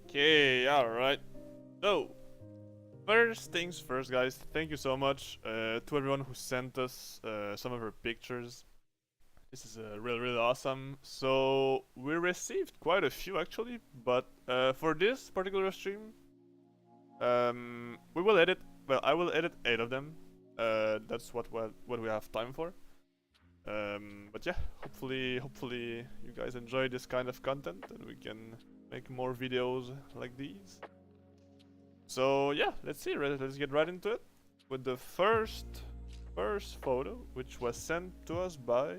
Okay, alright. So, first things first, guys. Thank you so much to everyone who sent us some of our pictures. This is really awesome. So, we received quite a few actually, but for this particular stream, we will edit. Well, I will edit 8 of them. That's what we have time for. But yeah, hopefully you guys enjoy this kind of content and we can make more videos like these. So yeah, let's see. Let's get right into it with the first photo, which was sent to us by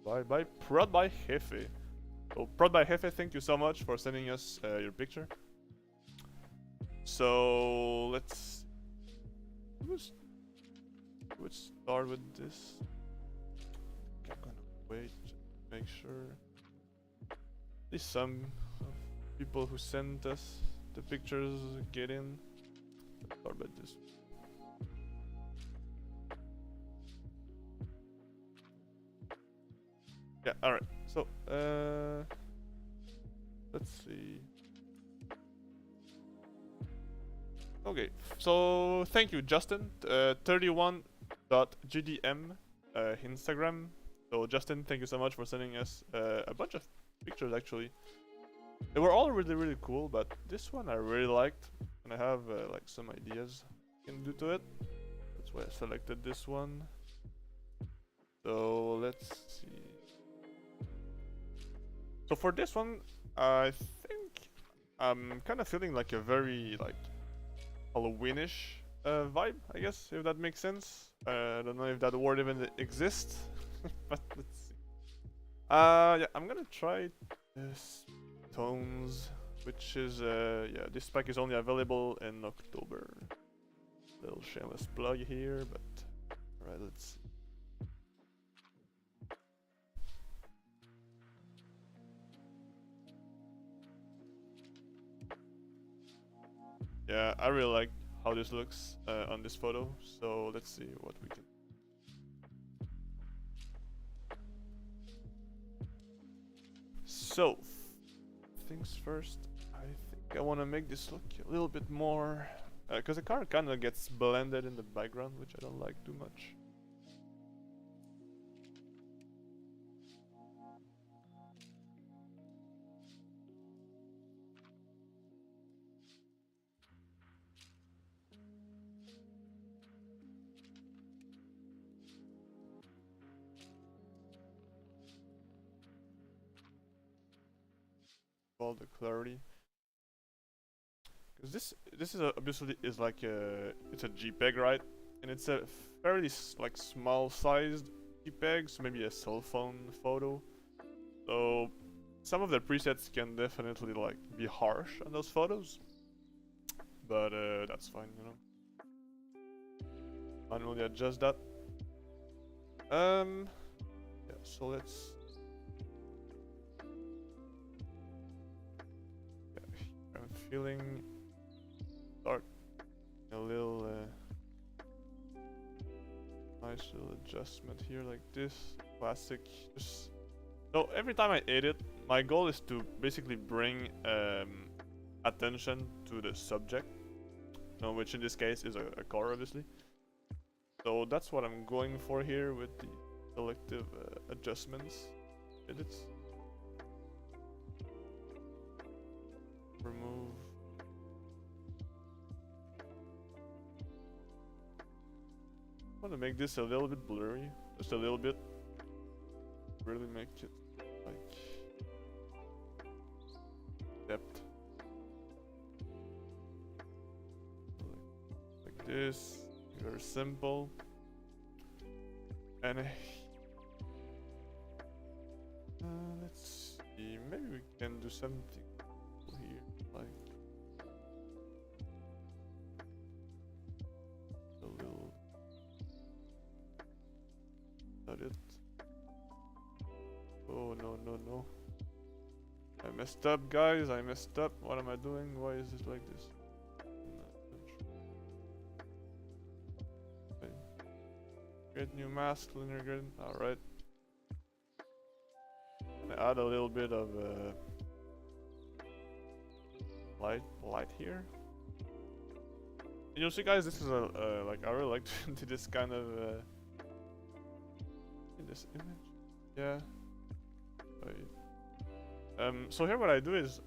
Prod by Jefe. So Prod by Jefe, thank you so much for sending us your picture. So let's start with this. I'm gonna wait, just make sure. At least some people who sent us the pictures get in. Let's start with this. Yeah, alright. So, let's see. Okay, so thank you, Justin. 31.gdm Instagram. So Justin, thank you so much for sending us a bunch of pictures actually. They were all really cool, but this one I really liked, and I have like some ideas I can do to it. That's why I selected this one. So let's see. So for this one, I think I'm kind of feeling like a very like Halloweenish vibe, I guess, if that makes sense. I don't know if that word even exists, but let's see. Yeah, I'm gonna try this tones, which is yeah, this pack is only available in October. Little shameless plug here, but alright, let's see. Yeah, I really like how this looks on this photo, so let's see what we can. So, things first, I think I want to make this look a little bit more, because the car kind of gets blended in the background, which I don't like too much. All the clarity, because this is obviously is like it's a JPEG, right? And it's a fairly like small sized JPEG, so maybe a cell phone photo. So some of the presets can definitely like be harsh on those photos, but that's fine, you know. Manually adjust that. Yeah. So let's. I'm feeling start a little nice little adjustment here like this. Classic. Just so every time I edit, my goal is to basically bring attention to the subject, which in this case is a car, obviously. So that's what I'm going for here with the selective adjustments. Edits. Remove. I want to make this a little bit blurry, just a little bit. Really make it like depth, like this. Very simple. And let's see. Maybe we can do something here, like a little. Not it. Oh no. I messed up, guys. I messed up. What am I doing? Why is it like this? Okay. Create new mask, linear gradient. Alright. Add a little bit of light here. And you'll see, guys, this is a like I really like to do this kind of in this image. Yeah. Wait. So here what I do is,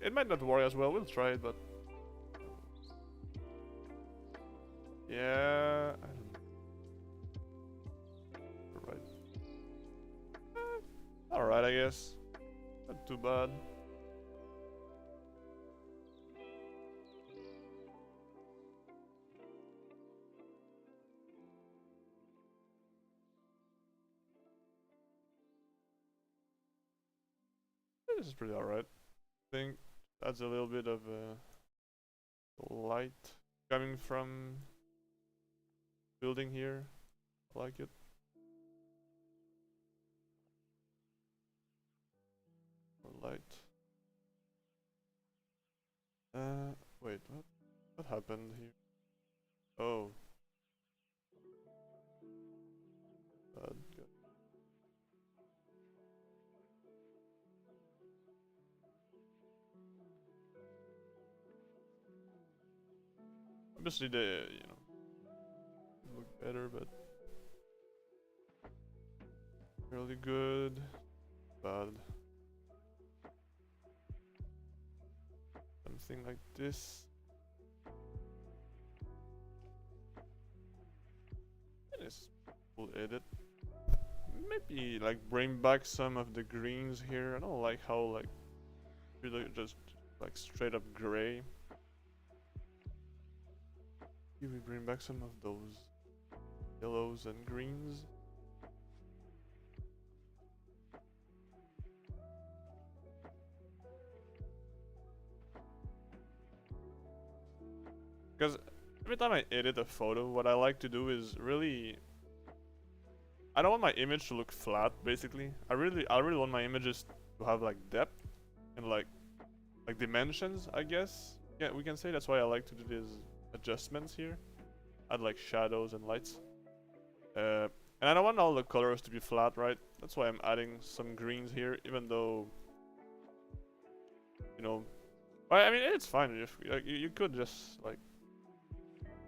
it might not work as well. We'll try it, but yeah. I don't know. Right. All right, I guess. Not too bad. This is pretty alright. I think that's a little bit of light coming from building here. I like it. More light. Wait, what happened here? Oh. Good. Obviously they, you know, look better, but really good, bad. Something like this. And it's cool edit. Maybe like bring back some of the greens here. I don't like how like really just like straight up gray. Maybe we bring back some of those yellows and greens. Because every time I edit a photo, what I like to do is really, I don't want my image to look flat. Basically, I really want my images to have like depth and like dimensions, I guess. Yeah, we can say that's why I like to do these adjustments here. Add like shadows and lights. And I don't want all the colors to be flat, right? That's why I'm adding some greens here, even though, you know, I mean it's fine if like, you could just like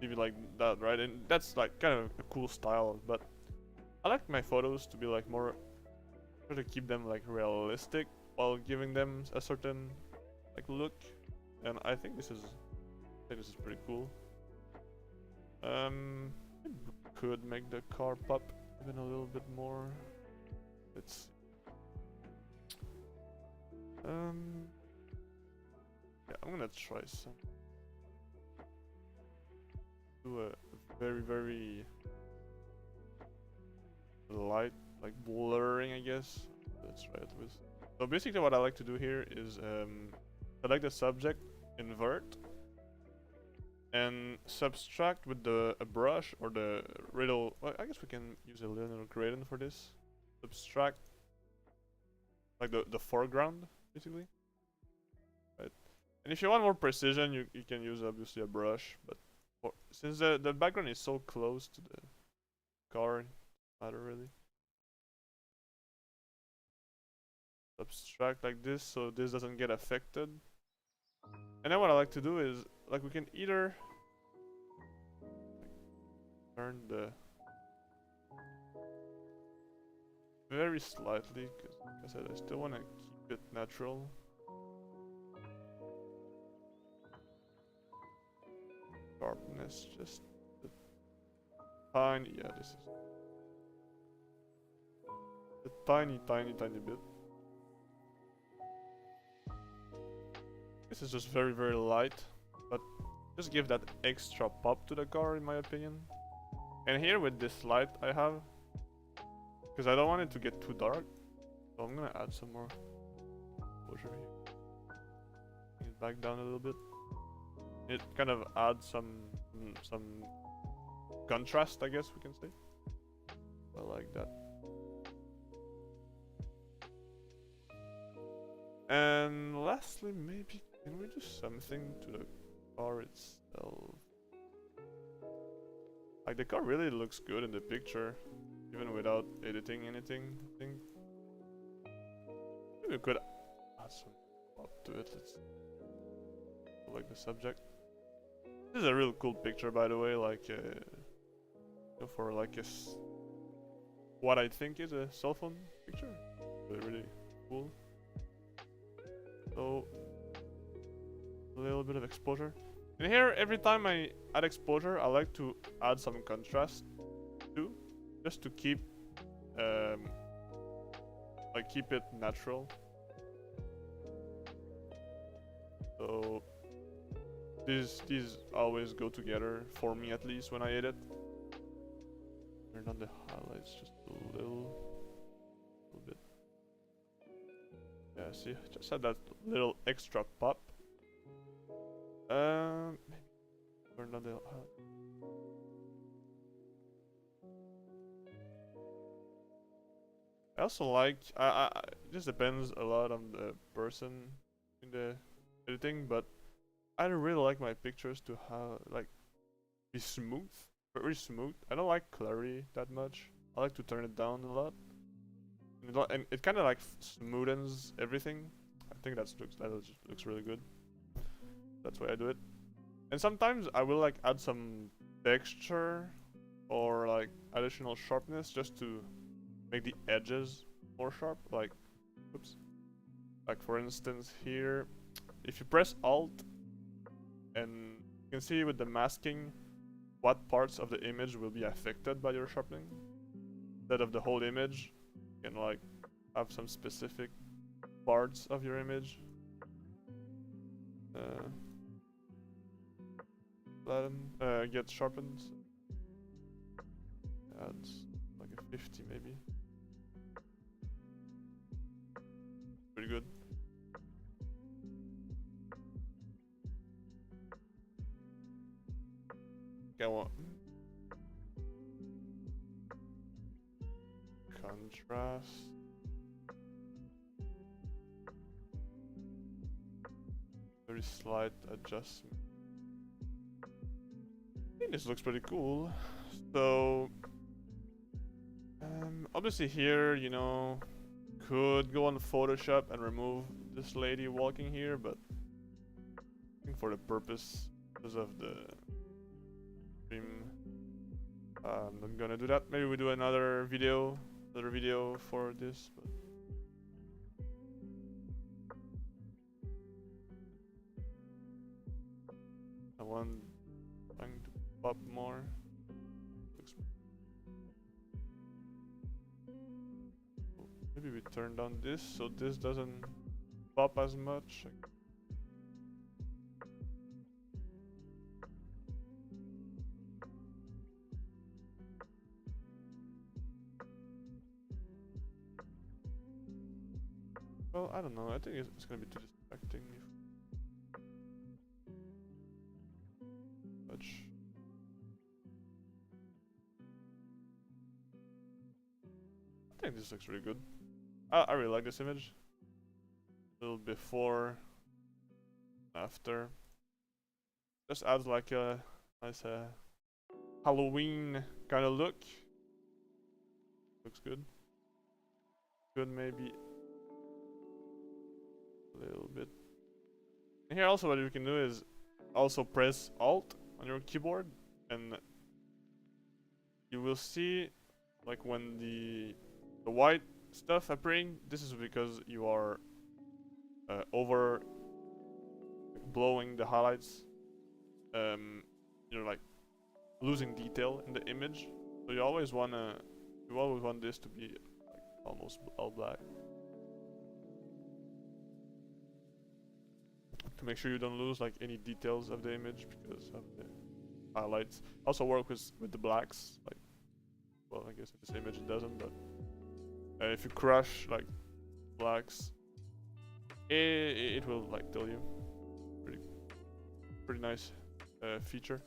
leave it like that, right? And that's like kind of a cool style, but I like my photos to be like more, try to keep them like realistic while giving them a certain like look, and I think this is pretty cool. Could make the car pop even a little bit more. Let's see. Yeah, I'm gonna try some. Do a very light, like blurring, I guess. Let's try it with. So basically, what I like to do here is select the subject, invert, and subtract with a brush or the riddle. Well, I guess we can use a linear gradient for this. Subtract like the foreground, basically. Right. And if you want more precision, you can use obviously a brush, but since the background is so close to the car, it doesn't matter really. Subtract like this so this doesn't get affected. And then what I like to do is, like, we can either turn the very slightly, because like I said, I still want to keep it natural. Sharpness just a tiny, yeah, this is a tiny bit. This is just very light, but just give that extra pop to the car, in my opinion. And here with this light I have, because I don't want it to get too dark, so I'm gonna add some more exposure here. Bring it back down a little bit. It kind of adds some contrast, I guess we can say. I like that. And lastly, maybe can we do something to the car itself? Like, the car really looks good in the picture, even without editing anything, I think. Maybe we could add some pop to it. Let's see. like the subject. This is a real cool picture, by the way. Like for like what I think is a cell phone picture. Really, really cool. So a little bit of exposure. And here, every time I add exposure, I like to add some contrast too, just to keep keep it natural. So these always go together for me, at least when I edit. Turn on the highlights just a little bit. Yeah, see, just had that little extra pop. Maybe turn on the I also like it just depends a lot on the person in the editing, but I really like my pictures to have like be smooth, very smooth. I don't like clarity that much. I like to turn it down a lot, and it kind of like smoothens everything. I think that looks really good. That's why I do it. And sometimes I will like add some texture or like additional sharpness just to make the edges more sharp. Like, oops. Like for instance here, if you press Alt, and you can see with the masking what parts of the image will be affected by your sharpening. Instead of the whole image, you can like have some specific parts of your image. Get sharpened. Adds like a 50 maybe. Pretty good. Okay, well, contrast. Very slight adjustment. I think this looks pretty cool. So, obviously here, you know, could go on Photoshop and remove this lady walking here, but I think for the purpose of the stream, I'm not gonna do that. Maybe we do another video for this. But I want trying to pop more. Maybe we turn down this so this doesn't pop as much. Well, I don't know. I think it's gonna be too distracting. I think this looks really good. I really like this image. A little before, after. Just adds like a nice Halloween kind of look. Looks good. Good, maybe a little bit. And here also what you can do is also press Alt on your keyboard, and you will see like when the white stuff appearing. This is because you are over blowing the highlights. You're like losing detail in the image, so you always want this to be like almost all black to make sure you don't lose like any details of the image because of the highlights. Also work with the blacks, like, well, I guess in this image it doesn't, but if you crush like blacks, it will like tell you. Pretty nice feature.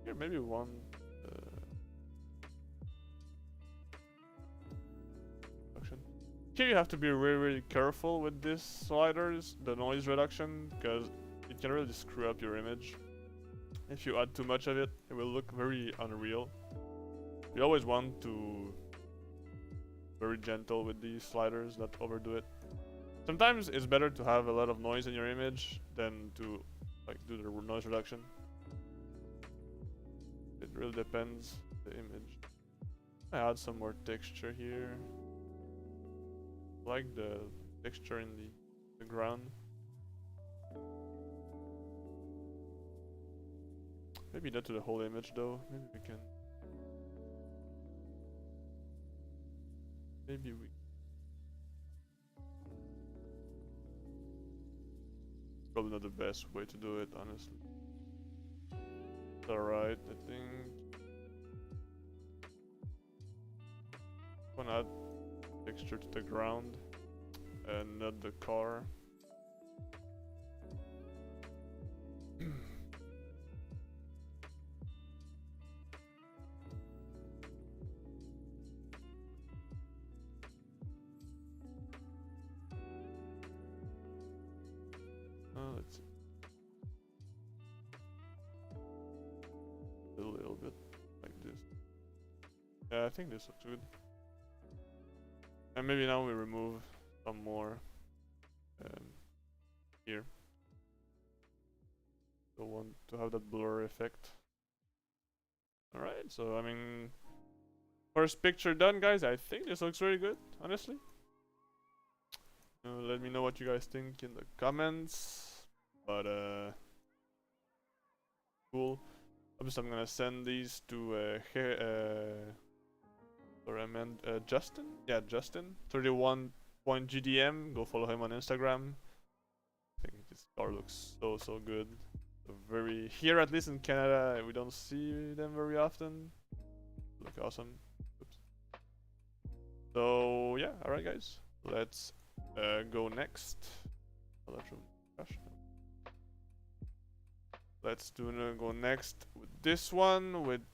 Here maybe one reduction. Here you have to be really careful with these sliders, the noise reduction, because it can really screw up your image. If you add too much of it, it will look very unreal. You always want to very gentle with these sliders, not overdo it. Sometimes it's better to have a lot of noise in your image than to like do the noise reduction. It really depends the image. I add some more texture here. I like the texture in the ground. Maybe not to the whole image though. Maybe we probably not the best way to do it, honestly. It's alright, I think. I wanna add texture to the ground and not the car. Let's see. A little bit like this. Yeah, I think this looks good. And maybe now we remove some more here. Don't want to have that blur effect. Alright, so I mean, first picture done, guys. I think this looks very good, honestly. Let me know what you guys think in the comments. But cool. Obviously, I'm gonna send these to sorry, I meant Justin. Yeah, Justin. 31.gdm. Go follow him on Instagram. I think this car looks so good. Very here, at least in Canada, we don't see them very often. Look awesome. Oops. So yeah, all right, guys. Let's go next. Oh, that's really gosh. Let's go next with this one with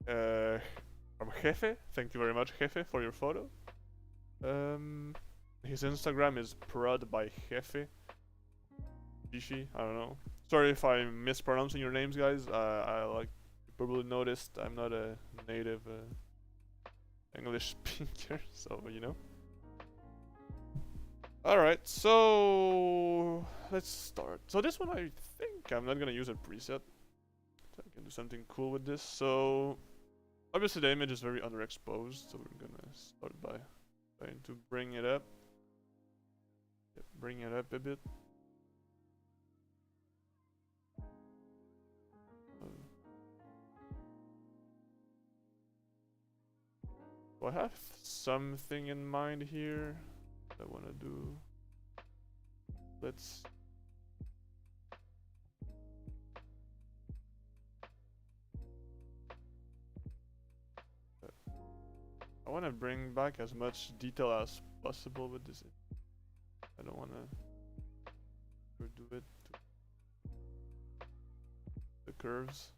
from Jefe. Thank you very much, Jefe, for your photo. His Instagram is prod by Jefe. Shishi, I don't know. Sorry if I'm mispronouncing your names, guys. I like you probably noticed I'm not a native English speaker, so you know. Alright, so let's start. So this one, I think I'm not gonna use a preset. I can do something cool with this. So obviously the image is very underexposed, so we're gonna start by trying to bring it up. Yep, bring it up a bit. So I have something in mind here I want to do. Let's I want to bring back as much detail as possible with this. I don't want to overdo it to the curves.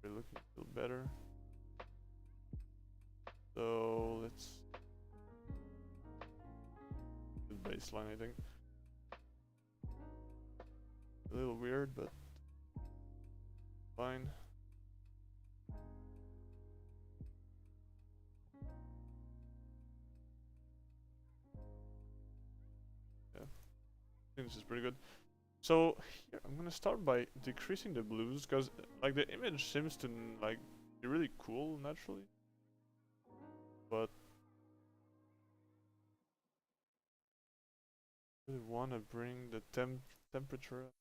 We're looking a little better. So let's do baseline, I think. A little weird, but fine. Yeah, I think this is pretty good. So here I'm gonna start by decreasing the blues, because like the image seems to like be really cool naturally, but I really want to bring the temperature up.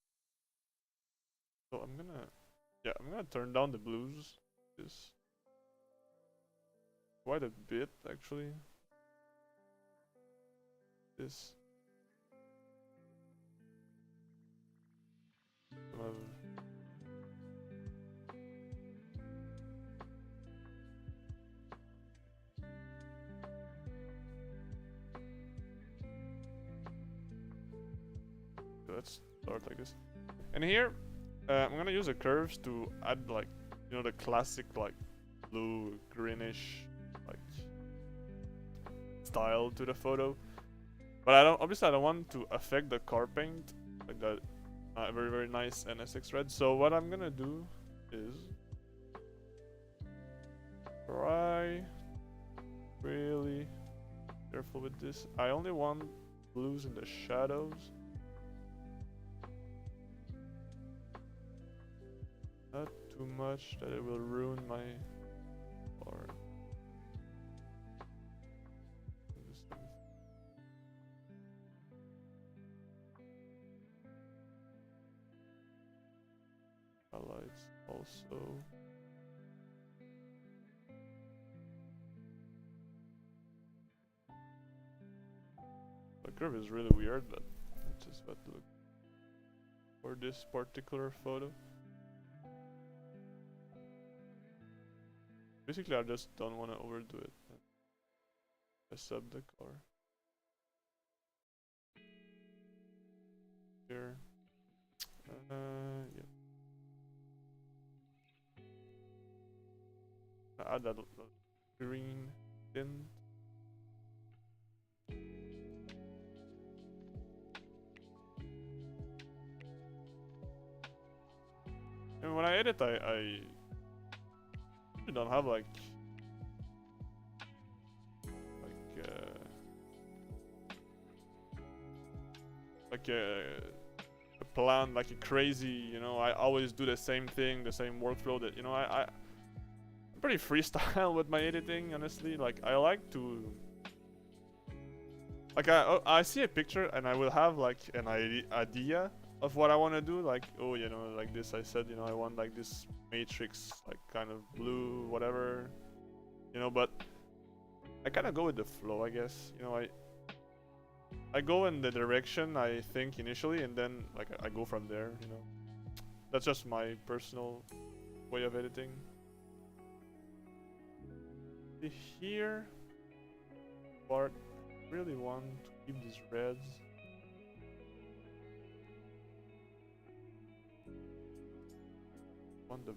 So I'm gonna turn down the blues. This quite a bit actually. This. Let's start like this. And here, I'm gonna use the curves to add like, you know, the classic like blue greenish like style to the photo. But obviously I don't want to affect the car paint like that. very, very nice NSX red. So what I'm gonna do is try really careful with this. I only want blues in the shadows. Not too much that it will ruin my art. Highlights also. The curve is really weird, but it's just what to look for this particular photo. Basically, I just don't want to overdo it. Mess up the color. Here. Yeah. Add that green tint. And when I edit, I don't have like a plan, like a crazy, you know, I always do the same thing, the same workflow that, you know, I'm pretty freestyle with my editing, honestly. Like, I like to, like, I see a picture and I will have like an idea of what I want to do, like, oh, you know, like this, I said, you know, I want like this matrix, like kind of blue, whatever, you know, but I kind of go with the flow, I guess, you know, I go in the direction I think initially, and then like I go from there, you know. That's just my personal way of editing. Here, part, really want to keep these reds. Want the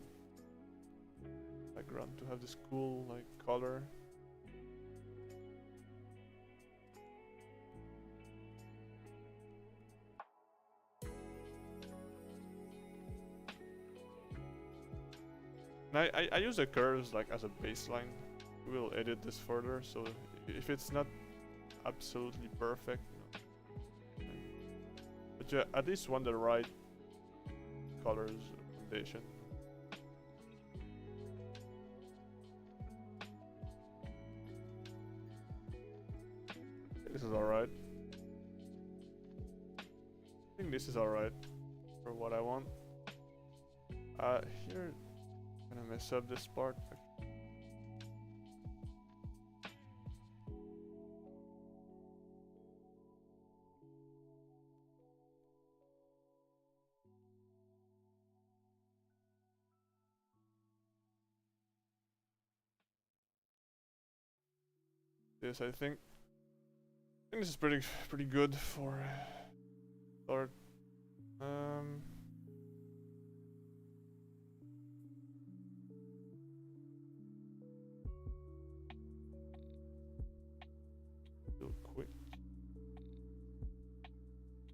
background to have this cool like color. And I use the curves like as a baseline. We'll edit this further, so if it's not absolutely perfect, you know, but you at least want the right colors foundation. This is alright. I think this is alright for what I want. Here, I'm gonna mess up this part. Yes, I think this is pretty good for start. Real quick.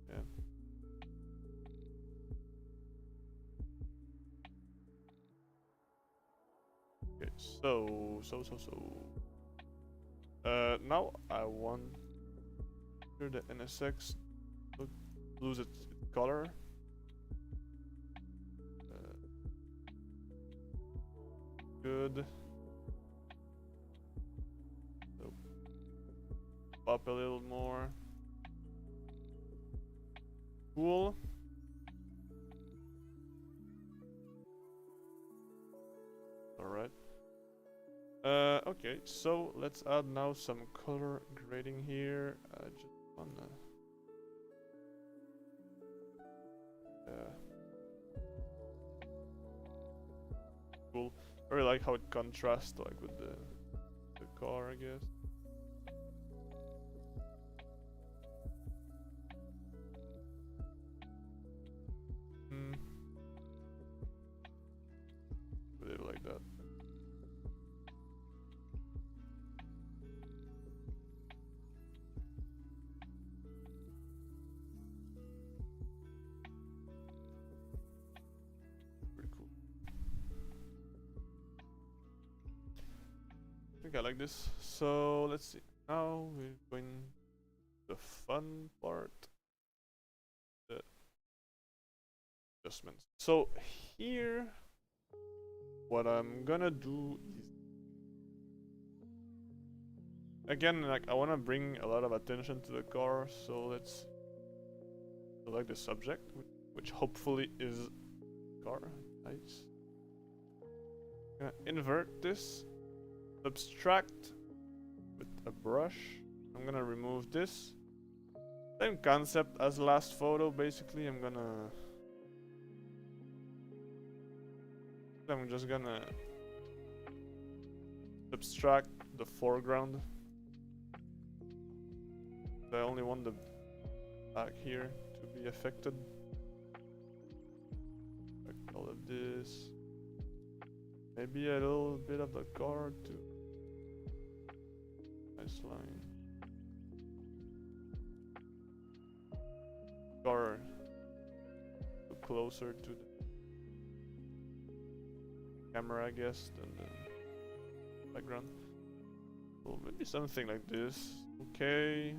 Yeah. Okay, so now I want here the NSX to lose its color. Good. So pop a little more. Cool. Alright. Okay, so let's add now some color grading here. I just wanna cool. I really like how it contrasts like with the car, I guess. Put it like that. think I like this. So let's see. Now we're going to the fun part. The adjustments. So here, what I'm gonna do is, again, like I want to bring a lot of attention to the car. So let's select the subject, which hopefully is car. Nice. Gonna invert this, subtract with a brush. I'm gonna remove this. Same concept as last photo, basically. I'm just gonna subtract the foreground. I only want the back here to be affected. Like all of this. Maybe a little bit of the car too. Nice line. Car closer to the camera, I guess, than the background. Well, maybe something like this. Okay.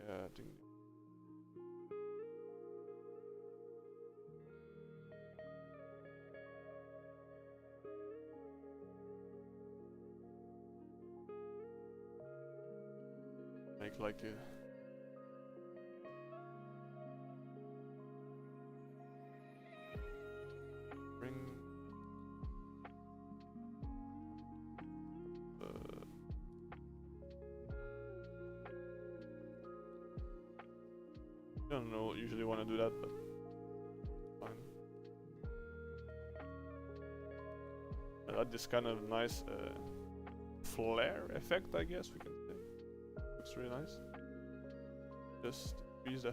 Yeah, I think. Make like a bring I don't know, usually want to do that, but fine. I like this kind of nice flare effect, I guess we can say. Looks really nice. Just use the I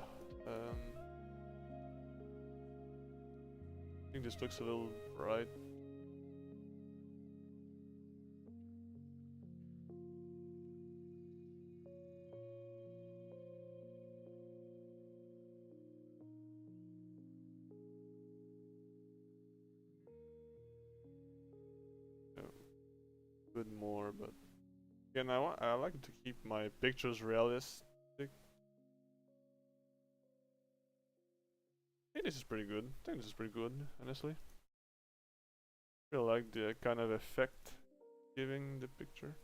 think this looks a little bright. Bit more, but again, I like to keep my pictures realistic. I think this is pretty good. Honestly. I feel like the kind of effect giving the picture.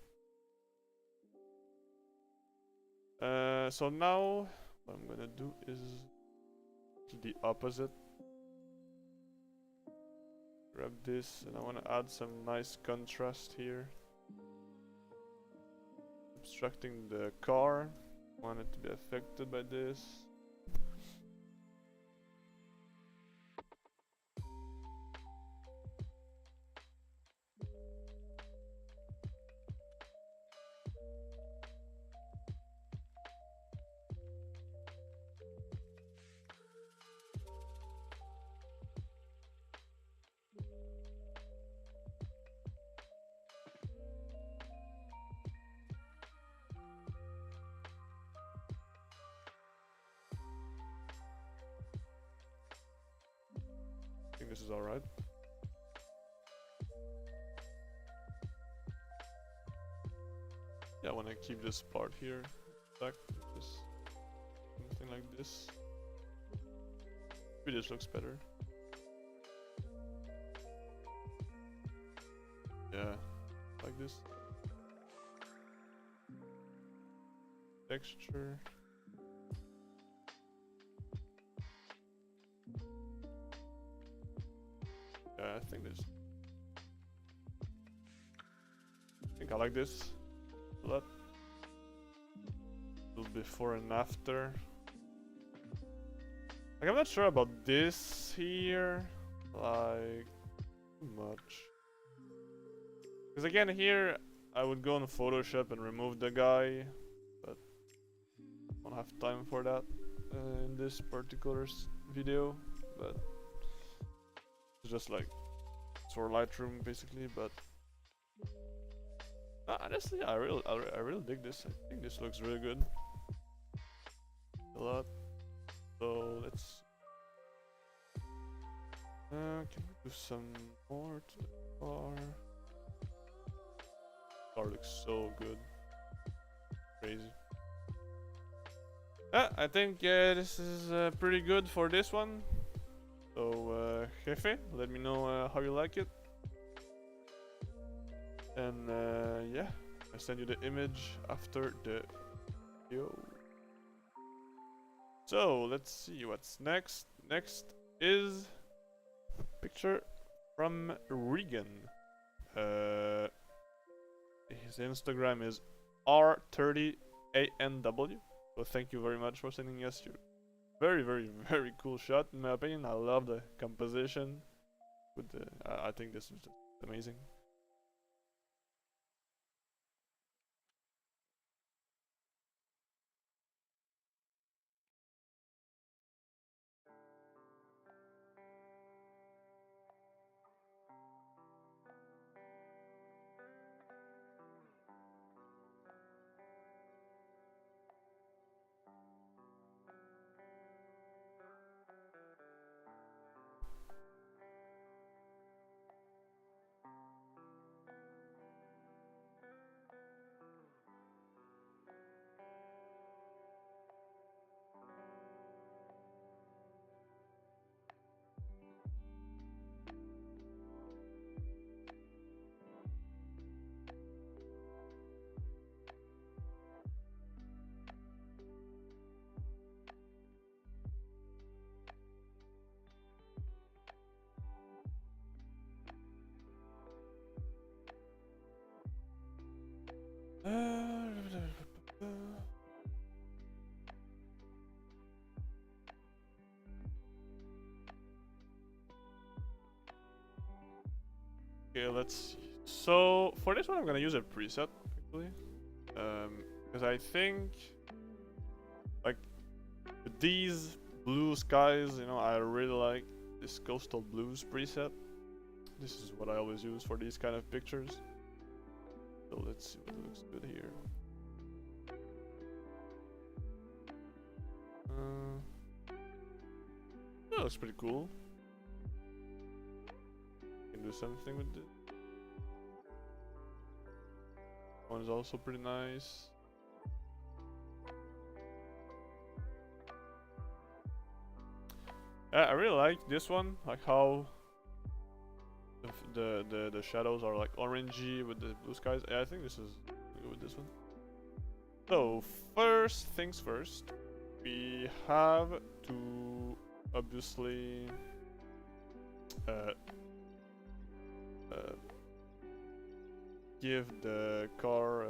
So now what I'm gonna do is the opposite. Grab this, and I want to add some nice contrast here. Obstructing the car. Want it to be affected by this. I think this is alright. Yeah, I want to keep this part here. Back this, something like this. Maybe this looks better. Yeah, like this. Texture. Yeah, I think I like this a lot. A little before and after. Like, I'm not sure about this here. Like, too much. Because again, here I would go on Photoshop and remove the guy, but I don't have time for that in this particular video. But it's just like for Lightroom basically. But honestly, I really dig this. I think this looks really good. A lot. So let's Can we do some more to the car? Car looks so good. Crazy. I think this is pretty good for this one. So, Jefe, let me know how you like it. And yeah, I send you the image after the video. So, let's see what's next. Next is a picture from Regan. His Instagram is R30ANW. So thank you very much for sending us your very, very, very cool shot. In my opinion, I love the composition. With the, I think this is just amazing. Okay, let's see. So for this one, I'm gonna use a preset actually, because I think like with these blue skies, you know, I really like this coastal blues preset. This is what I always use for these kind of pictures. So let's see what looks good here. That looks pretty cool. Can do something with it. One is also pretty nice. I really like this one, like how the shadows are like orangey with the blue skies. Yeah, I think this is good with this one. So first things first, we have to obviously give the car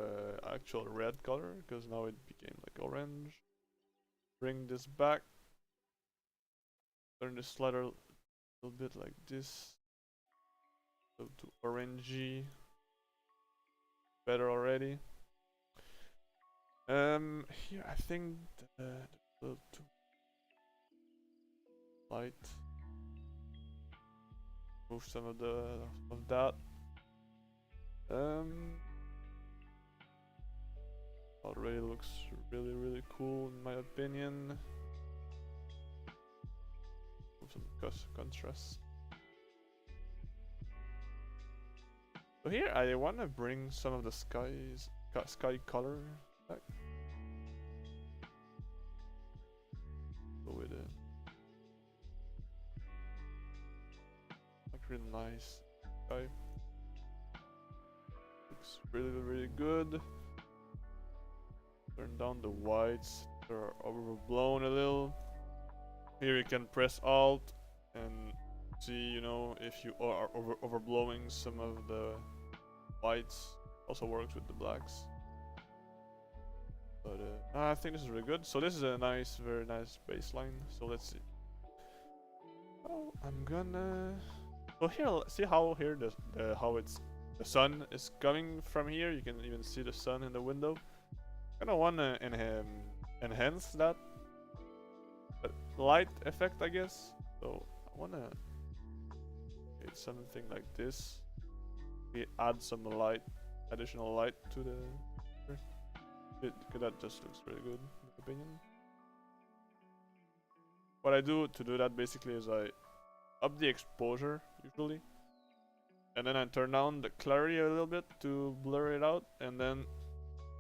actual red color, because now it became like orange. Bring this back. Turn the slider a little bit like this. So to orangey. Better already. Here I think the little too light. Move some of that. Already looks really, really cool in my opinion. Move some contrast. So here I wanna bring some of the sky color back. Go with it. Like really nice sky. Looks really, really good. Turn down the whites. They're overblown a little. Here you can press Alt and see, you know, if you are overblowing some of the whites. Also works with the blacks. But I think this is really good. So this is a nice, very nice baseline. So let's see. Oh, I'm gonna. So here, see how here how the sun is coming from here. You can even see the sun in the window. Kinda wanna enhance that light effect, I guess. So I wanna create something like this. We add some light, additional light to the. That just looks really good, in my opinion. What I do to do that basically is I up the exposure usually, and then I turn down the clarity a little bit to blur it out, and then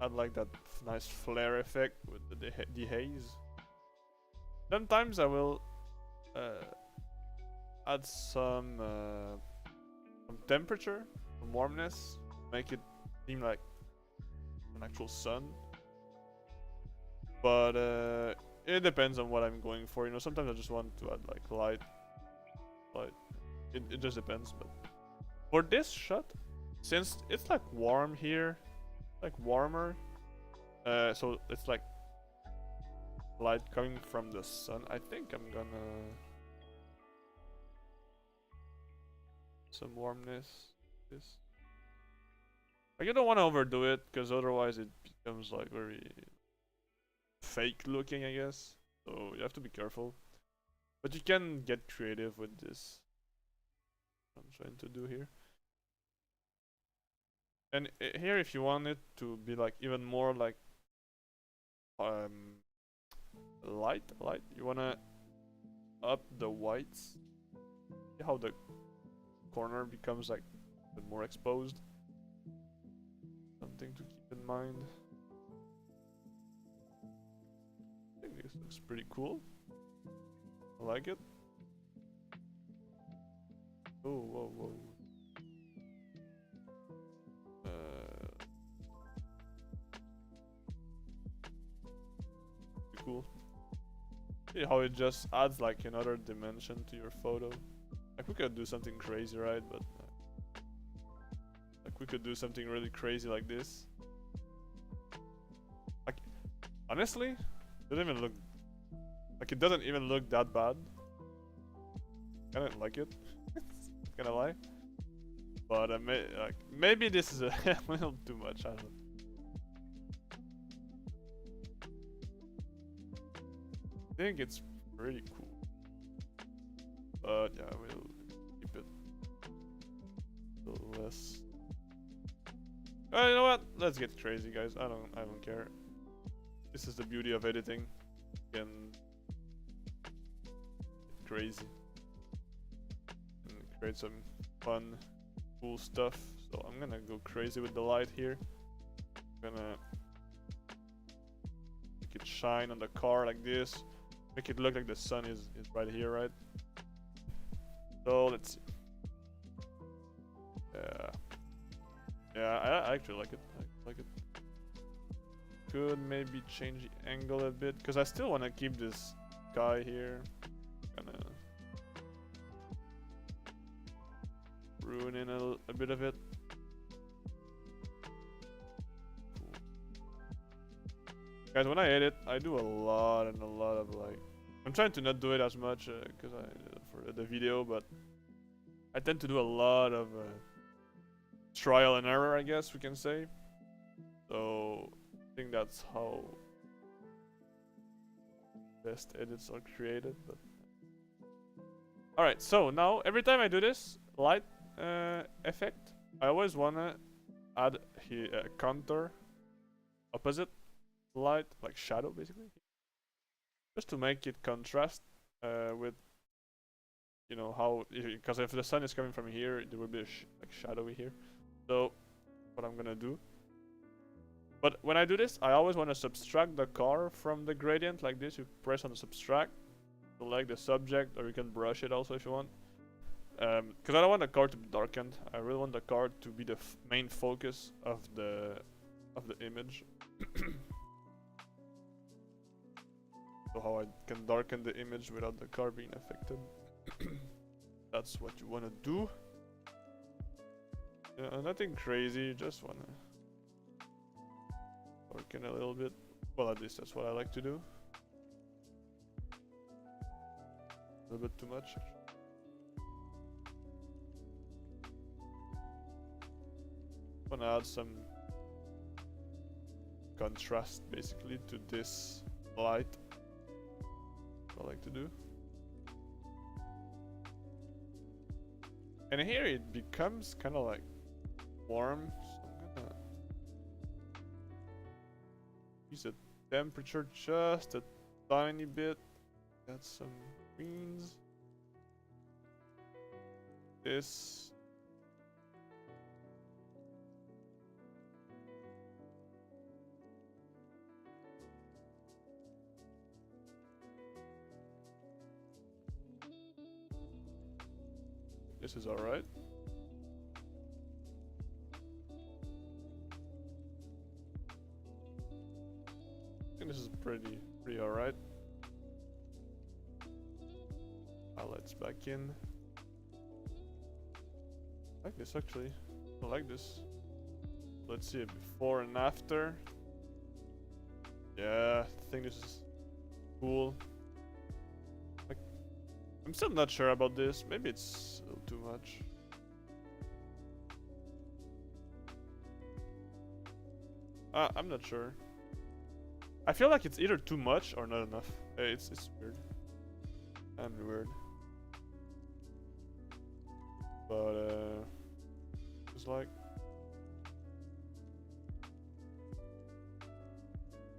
add like that nice flare effect with the haze. Sometimes I will add some temperature, some warmness, make it seem like an actual sun. But it depends on what I'm going for. You know, sometimes I just want to add like light. It just depends. But for this shot, since it's like warm here, like warmer, so it's like light coming from the sun. I think I'm gonna some warmness. This. Like, you don't want to overdo it because otherwise it becomes like very fake looking, I guess. So you have to be careful. But you can get creative with this. I'm trying to do here. And here, if you want it to be like even more like light, you wanna up the whites. See how the corner becomes like a bit more exposed. Something to keep in mind. I think this looks pretty cool. I like it. Oh, whoa, whoa. Cool. See how it just adds like another dimension to your photo. Like we could do something crazy, right? But like we could do something really crazy like this. Like honestly, it doesn't even look like it doesn't even look that bad. I don't like it. Not gonna lie. But maybe this is a little too much. I don't know. I think it's pretty cool. But yeah, we'll keep it a little less. You know what? Let's get crazy, guys. I don't care. This is the beauty of editing. You can get crazy and create some fun, cool stuff. So I'm gonna go crazy with the light here. I'm gonna make it shine on the car like this. Make it look like the sun is right here, right? So let's see. Yeah, I actually like it. I like it. Could maybe change the angle a bit because I still want to keep this guy here. Gonna ruin in a bit of it. Guys, when I edit, I do a lot of like. I'm trying to not do it as much because for the video, but I tend to do a lot of trial and error, I guess we can say. So I think that's how best edits are created. But all right, so now every time I do this light effect, I always wanna add here a contour opposite light, like shadow basically, just to make it contrast with, you know, how, because if the sun is coming from here, there will be a like shadowy here. So what I'm gonna do, but when I do this, I always want to subtract the car from the gradient like this. You press on the subtract, select the subject, or you can brush it also if you want. Because I don't want the car to be darkened. I really want the car to be the main focus of the image. So how I can darken the image without the car being affected. That's what you want to do. Yeah, nothing crazy, just want to darken a little bit. Well, at least that's what I like to do. A little bit too much. Want to add some contrast basically to this light. I like to do. And here it becomes kind of like warm, so I'm gonna use the temperature just a tiny bit. Got some greens. this. This is alright. I think this is pretty alright. Highlights back in. I like this actually. I like this. Let's see it before and after. Yeah, I think this is cool. Like, I'm still not sure about this. Maybe it's a little too much. I'm not sure. I feel like it's either too much or not enough. It's weird. And weird. But it's like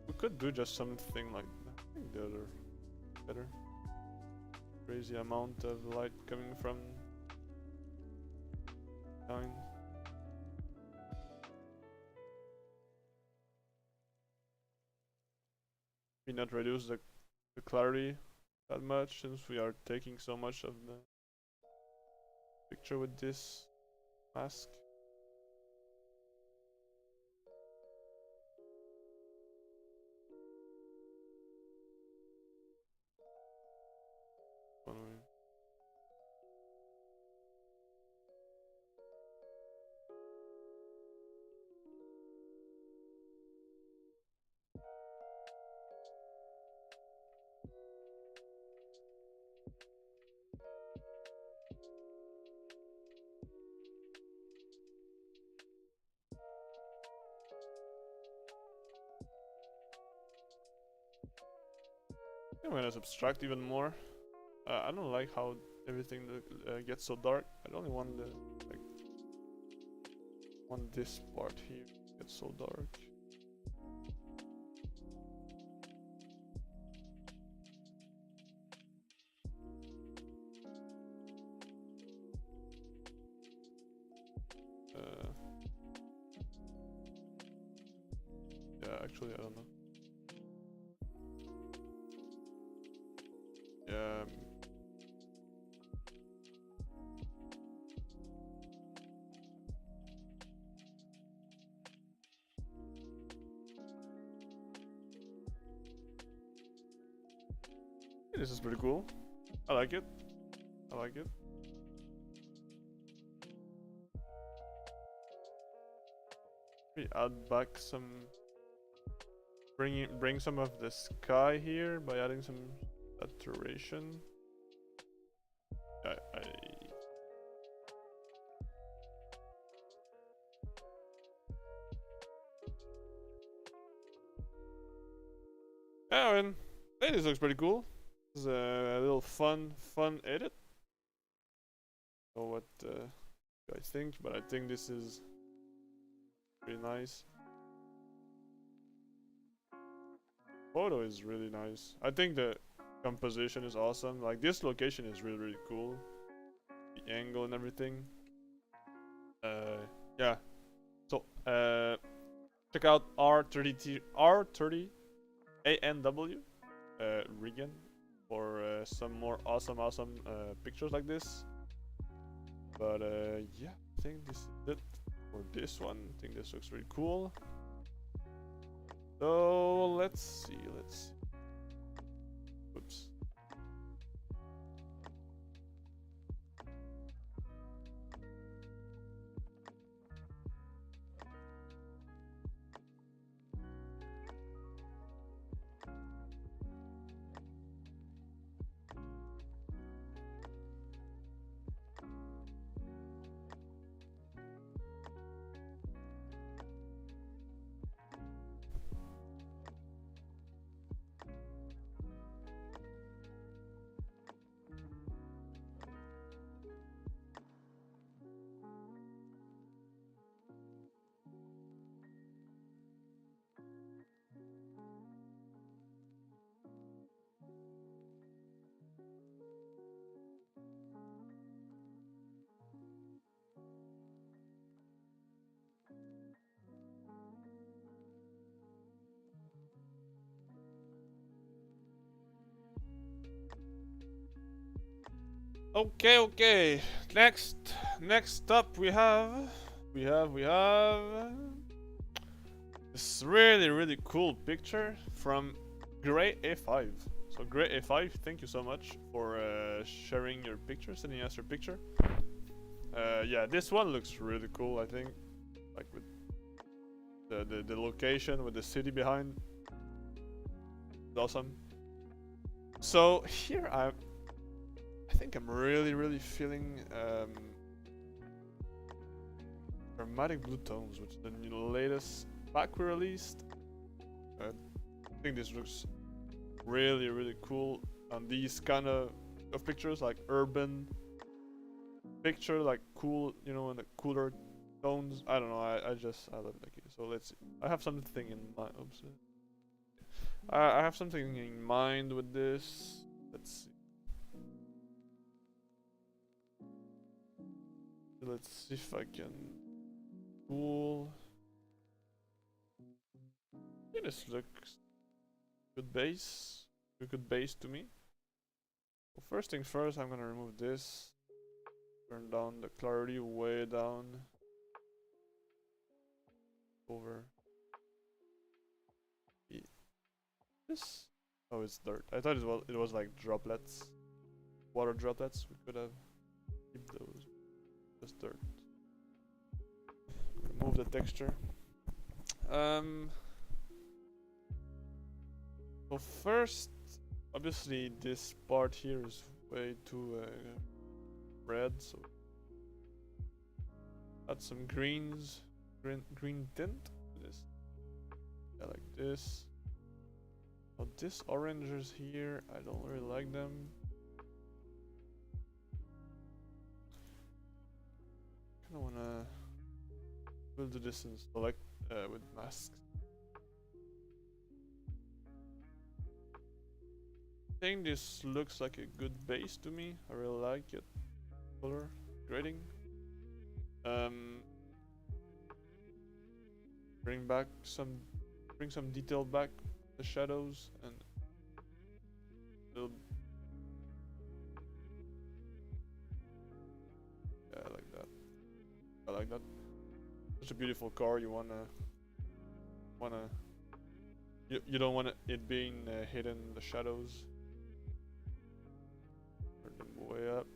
we could do just something like I think the other better. Crazy amount of light coming from down. We not reduce the clarity that much since we are taking so much of the picture with this mask. I'm gonna subtract even more. I don't like how everything gets so dark. I only want the like want this part here gets so dark. Yeah, actually, I don't know. Yeah. This is pretty cool. I like it. I like it. We add back some. Bring some of the sky here by adding some saturation. Yeah, man. Hey, this looks pretty cool. This is a little fun edit. I don't know what you guys think, but I think this is pretty nice. Photo is really nice. I think the composition is awesome. Like this location is really cool. The angle and everything. Yeah. So check out R30 ANW Regan for some more awesome pictures like this. But yeah, I think this is it for this one. I think this looks really cool. So let's see. Oops. Okay. Next up we have this really cool picture from Gray A5. So Gray A5, thank you so much for sharing your picture, sending us your picture. Yeah, this one looks really cool. I think, like with the location with the city behind, it's awesome. So here I think I'm really feeling dramatic blue tones, which is the latest pack we released. I think this looks really cool on these kind of pictures, like urban picture, like cool, you know, and the cooler tones. I don't know. I love it. So let's see. I have something in mind. Oops. I have something in mind with this. Let's see. Let's see if I can. Cool. I think this looks good base. Good base to me. Well, first thing first, I'm gonna remove this. Turn down the clarity way down. Over. This? Oh, it's dirt. I thought it was like droplets, water droplets. We could have keep those. Just dirt. Remove the texture. Well, first, obviously this part here is way too red, so add some green tint to this. Yeah, like this. Oh, this oranges here, I don't really like them. Kinda wanna build the distance select with masks. I think this looks like a good base to me. I really like it. Color grading. Bring some detail back, the shadows, and little. Yeah, I like that. I like that. Such a beautiful car. You you don't want it being hidden in the shadows. Turn them way up.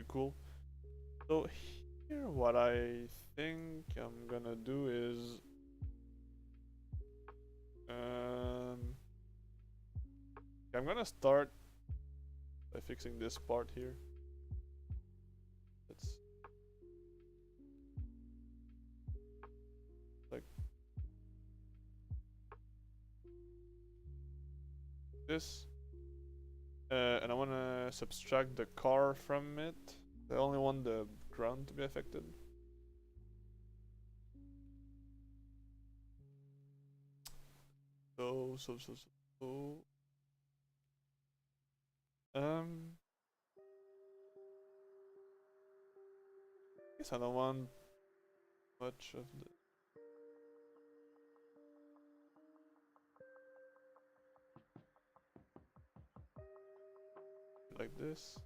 Cool. So here, what I think I'm gonna do is I'm gonna start by fixing this part here. Let's like this, and I wanna subtract the car from it. I only want the ground to be affected. So. I guess I don't want much of the. Like this.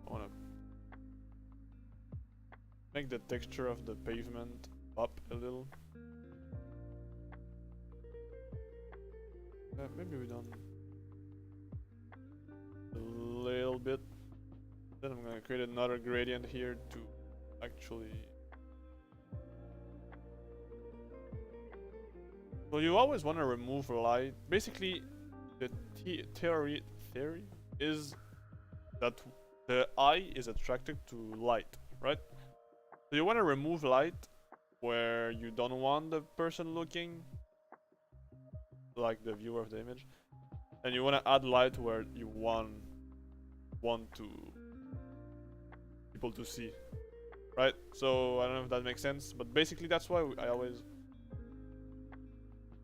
I wanna make the texture of the pavement up a little. Maybe we don't. A little bit. Then I'm gonna create another gradient here to actually. So you always want to remove light. Basically, the theory is that the eye is attracted to light, right? So you want to remove light where you don't want the person looking, like the viewer of the image, and you want to add light where you want to people to see. right? So I don't know if that makes sense, but basically that's why I always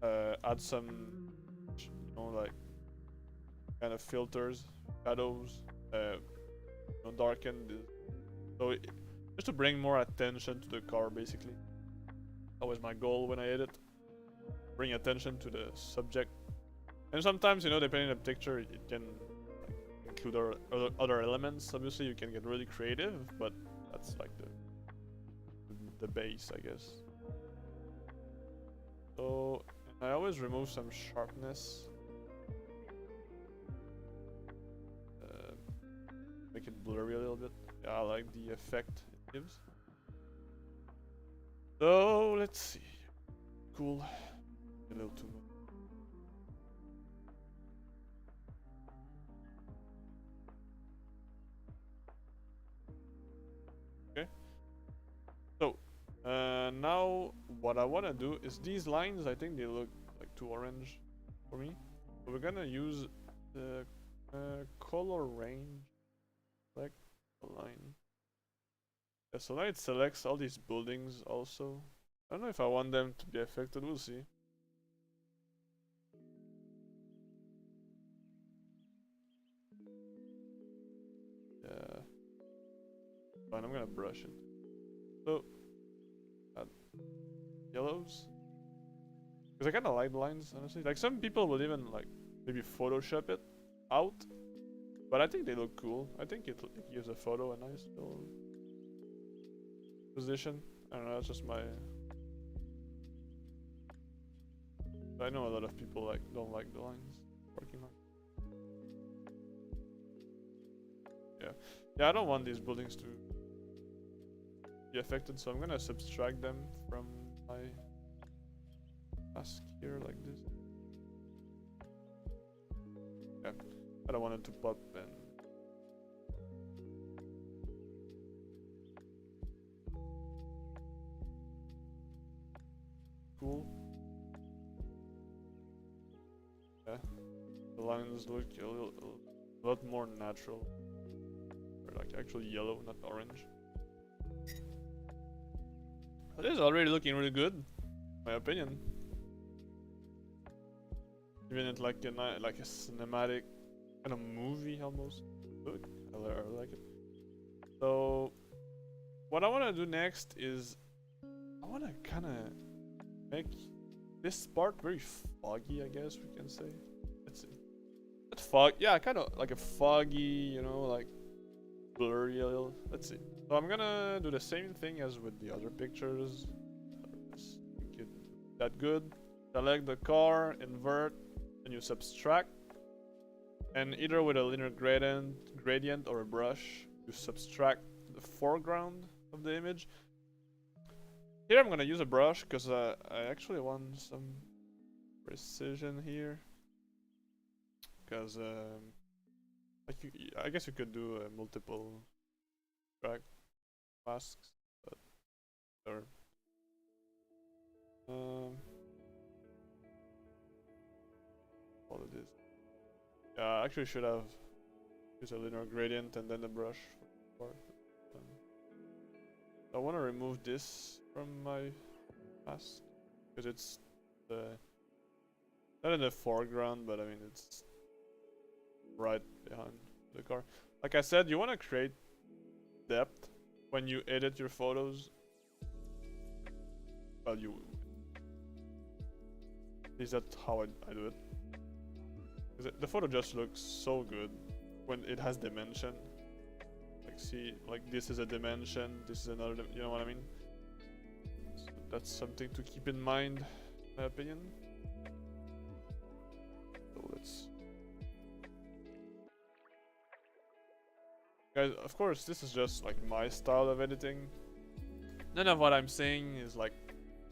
add some, you know, like kind of filters, shadows, darken this. So just to bring more attention to the car, basically. That was my goal when I edit. Bring attention to the subject. And sometimes, you know, depending on the picture, it can like, include other elements. Obviously, you can get really creative, but that's like the base, I guess. So I always remove some sharpness. Make it blurry a little bit. Yeah, I like the effect it gives. So let's see. Cool. A little too much. Okay. So now what I want to do is these lines. I think they look like too orange for me. So we're gonna use the color range. Select the line. Yeah, so now it selects all these buildings also. I don't know if I want them to be affected, we'll see. Yeah. Fine, I'm gonna brush it. So, add yellows. Because I kinda like the lines, honestly. Like, some people will even, like, maybe Photoshop it out. But I think they look cool. I think it gives a photo a nice little position. I don't know, that's just my... I know a lot of people don't like the lines. Parking lot. Yeah, I don't want these buildings to be affected, so I'm gonna subtract them from my task here like this. Yeah, I don't want it to pop and cool. Yeah, the lines look a lot more natural. Or like actually yellow, not orange. It is already looking really good, in my opinion. Even it like a cinematic kind of movie almost look. I like it. So what I want to do next is I want to kind of make this part very foggy, I guess we can say. Let's see. Not fog, yeah, kind of like a foggy, you know, like blurry a little. Let's see. So I'm gonna do the same thing as with the other pictures. Make it that good. Select the car, invert, and you subtract. And either with a linear gradient or a brush, you subtract the foreground of the image. Here I'm gonna use a brush because I actually want some precision here. Because like I guess you could do multiple track masks, but or all it is. Yeah, I actually should have used a linear gradient and then a brush for the part. I want to remove this from my mask because it's not in the foreground, but I mean it's right behind the car. Like I said, you want to create depth when you edit your photos. Well, is that how I do it? The photo just looks so good when it has dimension. Like see, like this is a dimension, this is another, you know what I mean? So that's something to keep in mind, in my opinion. So let's... Guys, of course, this is just like my style of editing. None of what I'm saying is like,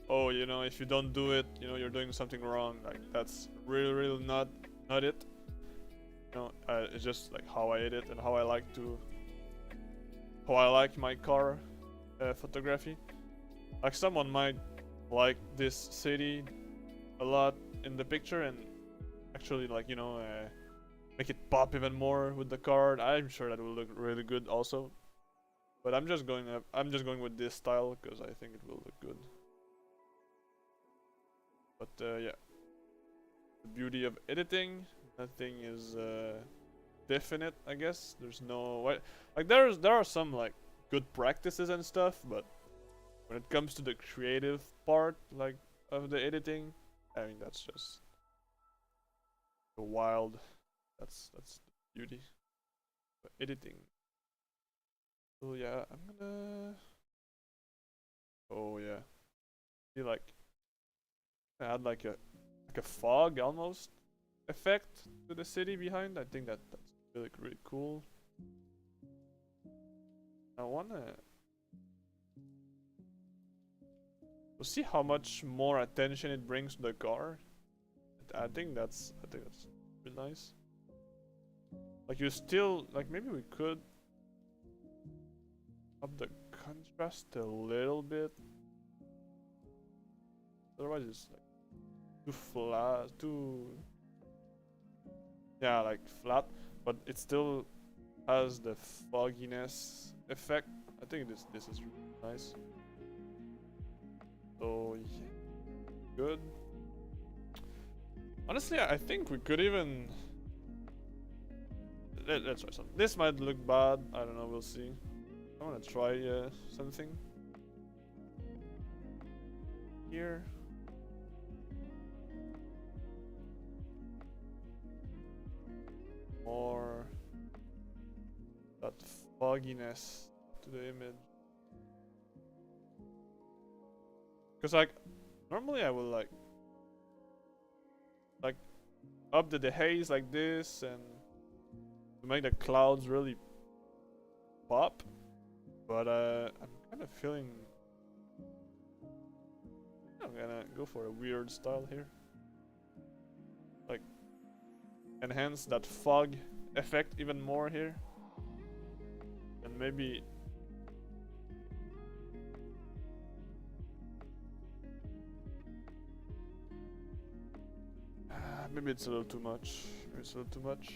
oh, you know, if you don't do it, you know, you're doing something wrong. Like that's really not it. You know, it's just like how I edit and how I like my car photography. Like someone might like this city a lot in the picture and actually like, you know, make it pop even more with the card. I'm sure that will look really good also. But I'm just going with this style because I think it will look good. But yeah, the beauty of editing, nothing is definite. I guess there's no like there are some like good practices and stuff, but when it comes to the creative part, like of the editing, I mean that's just the wild. That's the beauty of editing. So yeah, I'm gonna. Oh yeah, see like add like a fog almost effect to the city behind. I think that's really cool. I wanna. We'll see how much more attention it brings to the car. I think that's really nice. Like you still like maybe we could up the contrast a little bit. Otherwise it's like too flat, too yeah, like flat, but it still has the fogginess effect. I think this is really nice. So yeah, good. Honestly, I think we could even let's try something. This might look bad. I don't know. We'll see. I want to try something here. More that fogginess to the image. Cause like normally I will like up the haze like this and to make the clouds really pop. But I'm kind of feeling I'm gonna go for a weird style here. Like enhance that fog effect even more here. And maybe maybe it's a little too much. Maybe it's a little too much.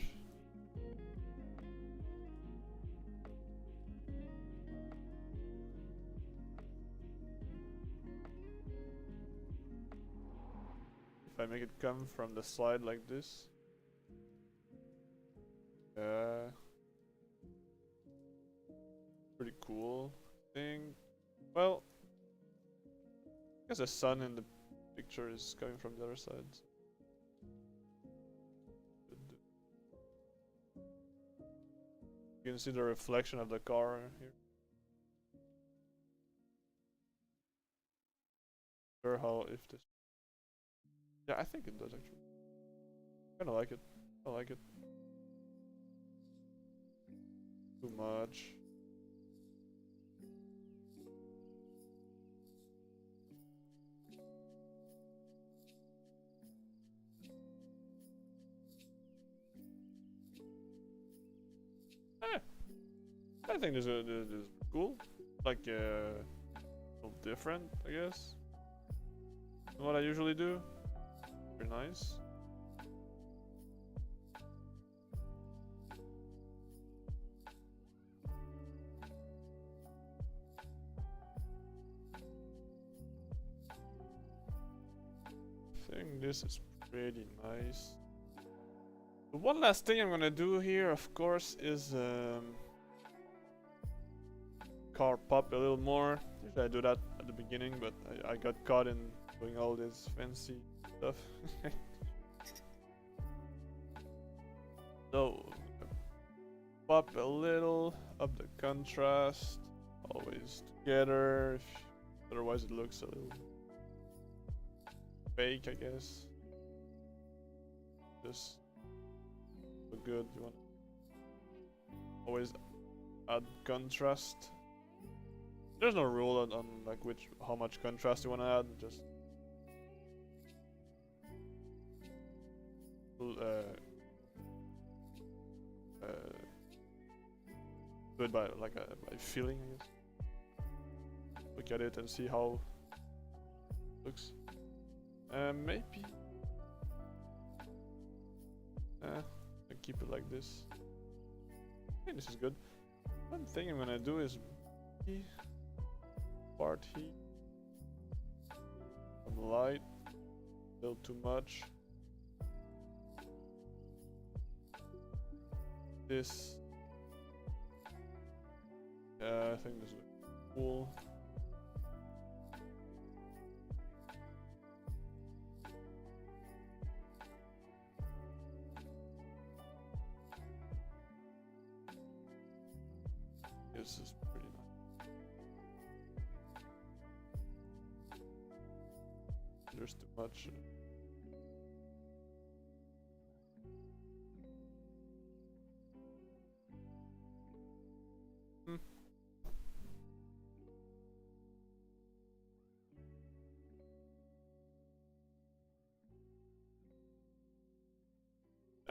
If I make it come from the side like this. Pretty cool thing. Well, I guess the sun in the picture is coming from the other side. You can see the reflection of the car here. Sure how if this. Yeah, I think it does actually. Kinda like it. I like it. Too much. I think this is cool. Like a little different, I guess. Than what I usually do. Very nice. I think this is pretty nice. The one last thing I'm gonna do here, of course, is car pop a little more. Usually I do that at the beginning, but I got caught in doing all this fancy stuff. So pop a little, up the contrast, always together. Otherwise it looks a little fake, I guess. Just look good. You want always add contrast. There's no rule on like how much contrast you want to add. Just do it by like by feeling, I guess. Look at it and see how it looks. Maybe. I keep it like this. I think this is good. One thing I'm gonna do is Party. Some light. Still too much. This. Yeah, I think this looks cool. This is pretty nice. There's too much.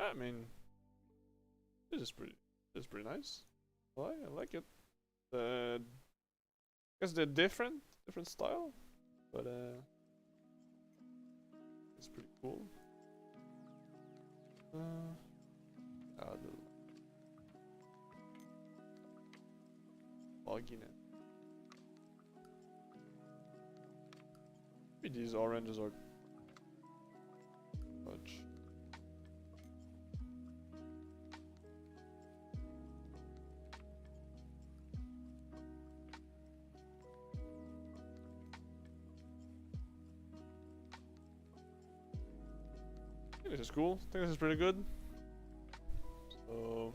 I mean, this is pretty nice. I like it. I guess they're different style, but it's pretty cool. The fogginess. Maybe these oranges are much. This is cool. I think this is pretty good. So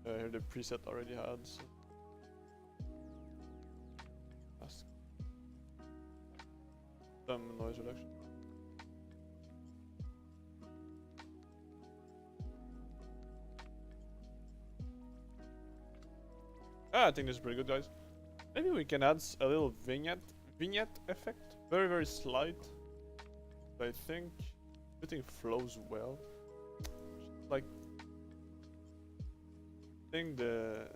here the preset already had some noise reduction. I think this is pretty good, guys. Maybe we can add a little vignette effect. Very slight. I think everything flows well. Like, I think the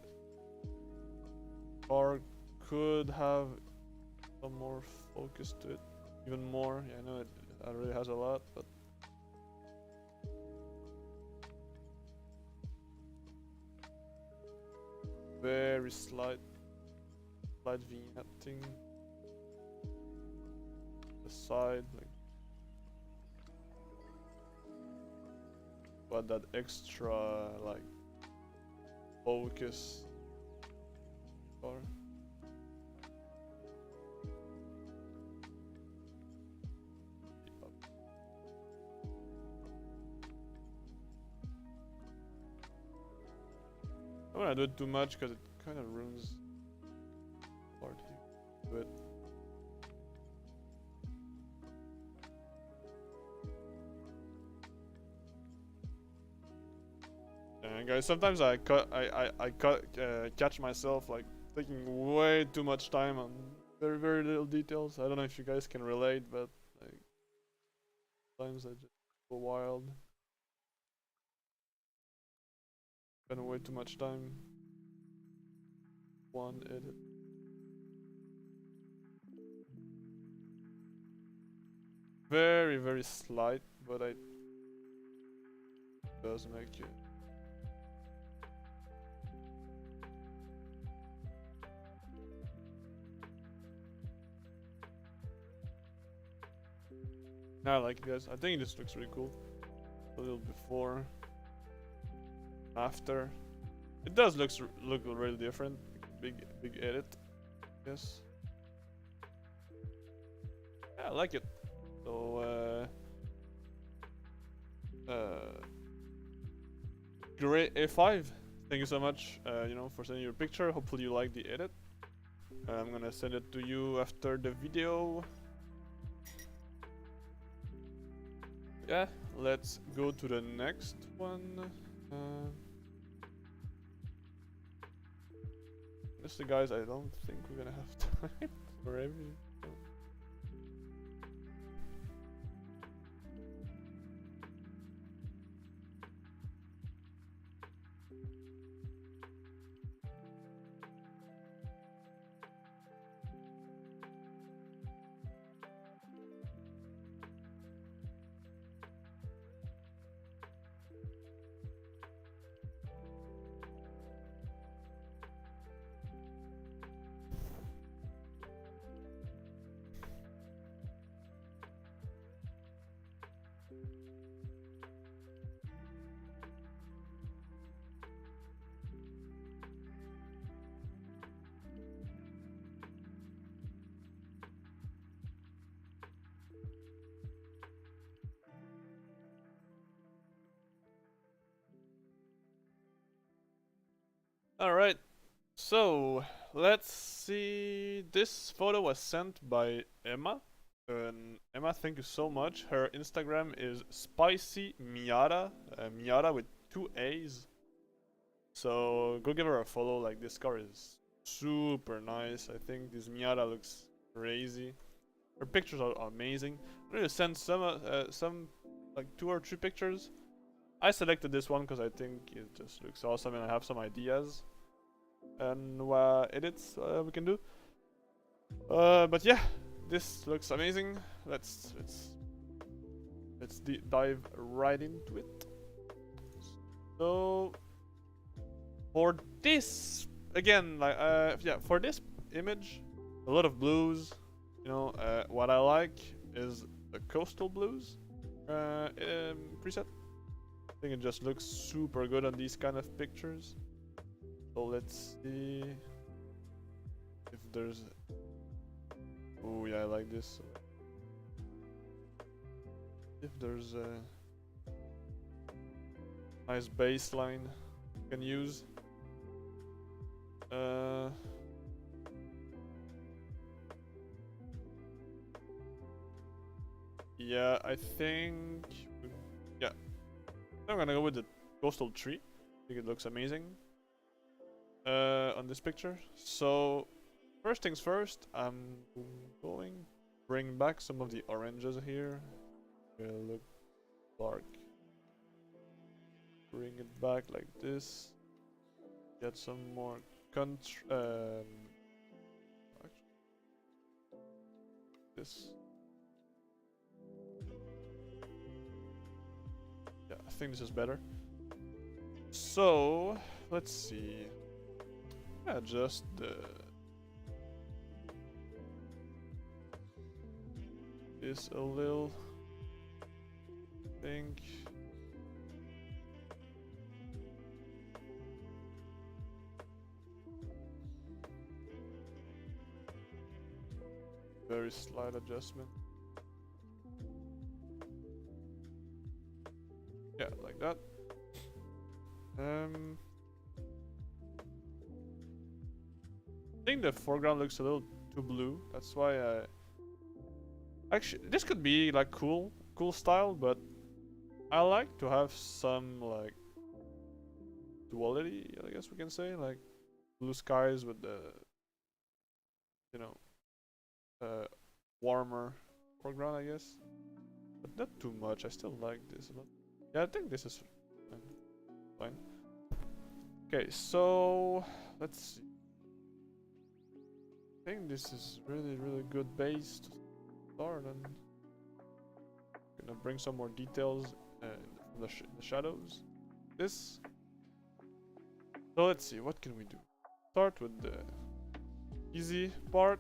car could have some more focus to it, even more. Yeah, I know it already has a lot, but very slight vignetting. The side, like. But that extra like focus or I don't want to do it too much because it kind of ruins part here. But guys, sometimes I catch myself like taking way too much time on very little details. I don't know if you guys can relate, but like sometimes I just go wild. Spend way too much time. One edit. Very slight, but it does make it. I like this. I think this looks really cool. A little before, after. It does look really different. Big edit. Yes. Yeah, I like it. So great A5. Thank you so much. You know, for sending your picture. Hopefully you like the edit. I'm gonna send it to you after the video. Yeah, let's go to the next one. Honestly, guys, I don't think we're gonna have time for every. Alright, so let's see. This photo was sent by Emma. And Emma, thank you so much. Her Instagram is spicy Miata, Miata with 2 A's. So go give her a follow. Like, this car is super nice. I think this Miata looks crazy. Her pictures are amazing. I'm gonna send some like 2 or 3 pictures. I selected this one because I think it just looks awesome and I have some ideas and edits we can do. But yeah, this looks amazing. Let's dive right into it. So for this, again, like yeah, for this image, a lot of blues. You know, what I like is the coastal blues preset. I think it just looks super good on these kind of pictures. So let's see if there's. Oh yeah, I like this. If there's a nice baseline you can use. Yeah, I think. Yeah, I'm gonna go with the coastal tree. I think it looks amazing on this picture. So first things first, I'm going to bring back some of the oranges here. Look dark. Bring it back like this. Get some more this. Yeah, I think this is better. So let's see. Adjust this a little. Think. Very slight adjustment. Yeah, like that. I think the foreground looks a little too blue. That's why I actually this could be like cool style, but I like to have some like duality, I guess we can say, like blue skies with the you know warmer foreground, I guess, but not too much. I still like this a lot. Yeah, I think this is fine. Okay, so let's see. I think this is really good base to start, and gonna bring some more details from the shadows. This. So let's see, what can we do? Start with the easy part.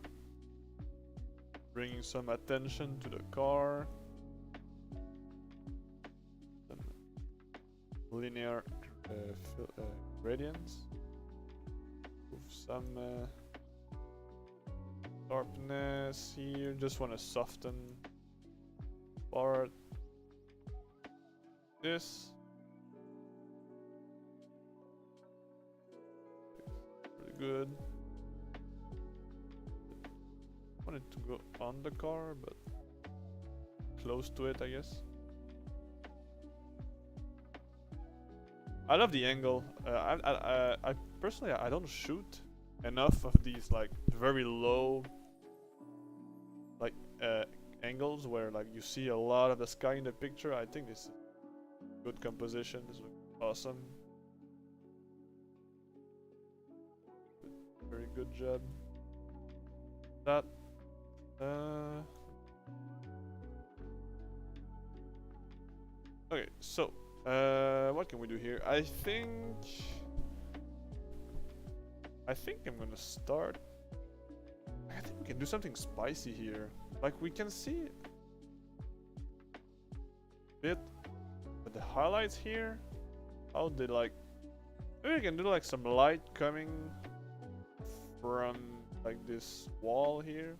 Bringing some attention to the car. Some linear gradients. With some sharpness here. Just want to soften part. This. Pretty good. I want it to go on the car, but close to it, I guess. I love the angle. I personally I don't shoot enough of these like very low like angles where like you see a lot of the sky in the picture. I think this is good composition. This looks awesome. Very good job. That. Okay, so what can we do here? I think I'm gonna start. I think we can do something spicy here. Like we can see a bit with the highlights here. How they like. Maybe we can do like some light coming from like this wall here.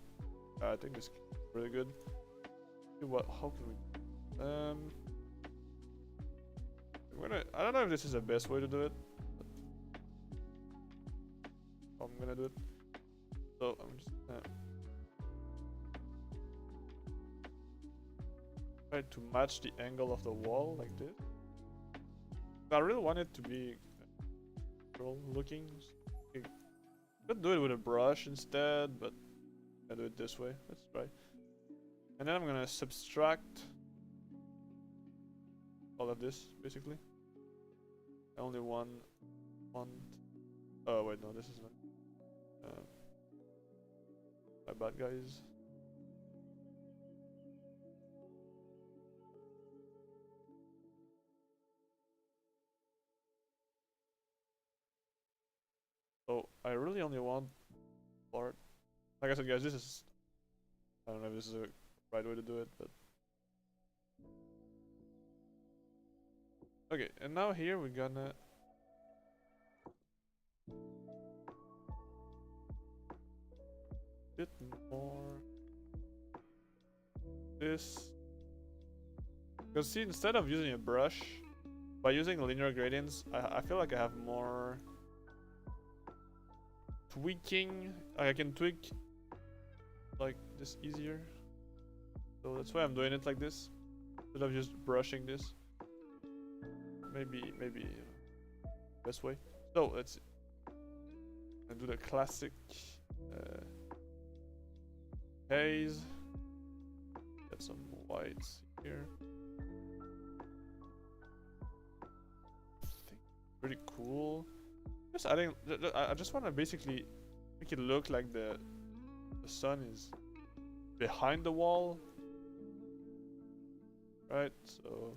I think this is really good. How can we? I don't know if this is the best way to do it. I'm gonna do it. So I'm just gonna try to match the angle of the wall like this. I really want it to be natural looking. I could do it with a brush instead, but I'll do it this way. Let's try. And then I'm gonna subtract all of this basically. I only want. Oh wait, no, this is not. My bad, guys. So I really only want part. Like I said, guys, this is. I don't know if this is a right way to do it, but. Okay, and now here we're gonna. Bit more. This. Because see, instead of using a brush, by using linear gradients, I feel like I have more tweaking. I can tweak like this easier. So that's why I'm doing it like this, instead of just brushing this. Maybe this way. So let's see. I do the classic haze. Get some whites here. Pretty cool. Just adding. I just want to basically make it look like the sun is behind the wall, right? So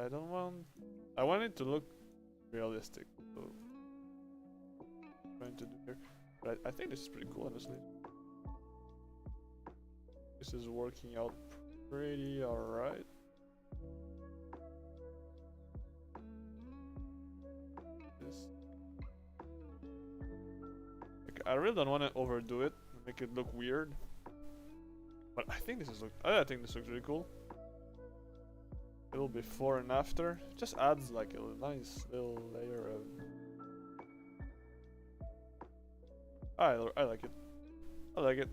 I don't want. I want it to look realistic. So I'm trying to do here, but I think this is pretty cool, honestly. This is working out pretty alright. Like, I really don't want to overdo it, make it look weird. But I think this looks really cool. A little before and after, it just adds like a nice little layer of. I like it. I like it.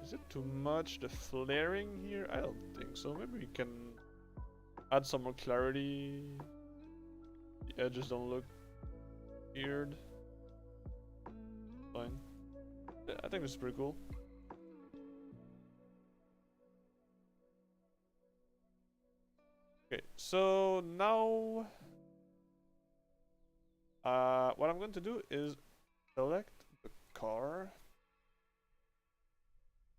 Is it too much, the flaring here? I don't think so. Maybe we can add some more clarity. The edges don't look weird. Fine. Yeah, I think this is pretty cool. Okay, so now what I'm going to do is select the car.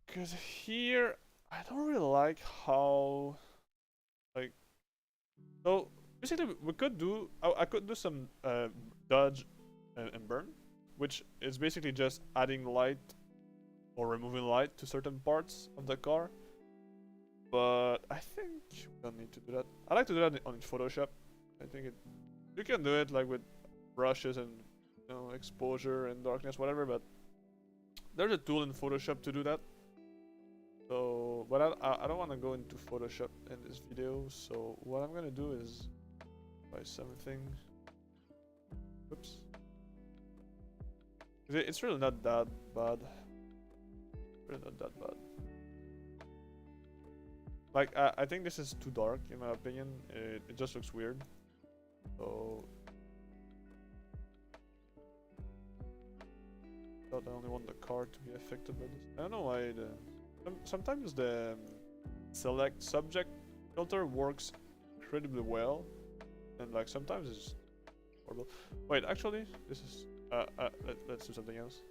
Because here, I don't really like how, like, so basically we could do, I could do some dodge and burn, which is basically just adding light or removing light to certain parts of the car. But I think we don't need to do that. I like to do that on Photoshop. I think you can do it like with brushes and, you know, exposure and darkness, whatever, but there's a tool in Photoshop to do that. So, but I don't want to go into Photoshop in this video, so what I'm gonna do is try something. Oops. It's really not that bad. Really not that bad. Like, I think this is too dark, in my opinion. It just looks weird. So, I only want the car to be affected by this. I don't know why sometimes the select subject filter works incredibly well, and like sometimes it's horrible. Wait, actually, this is let's do something else.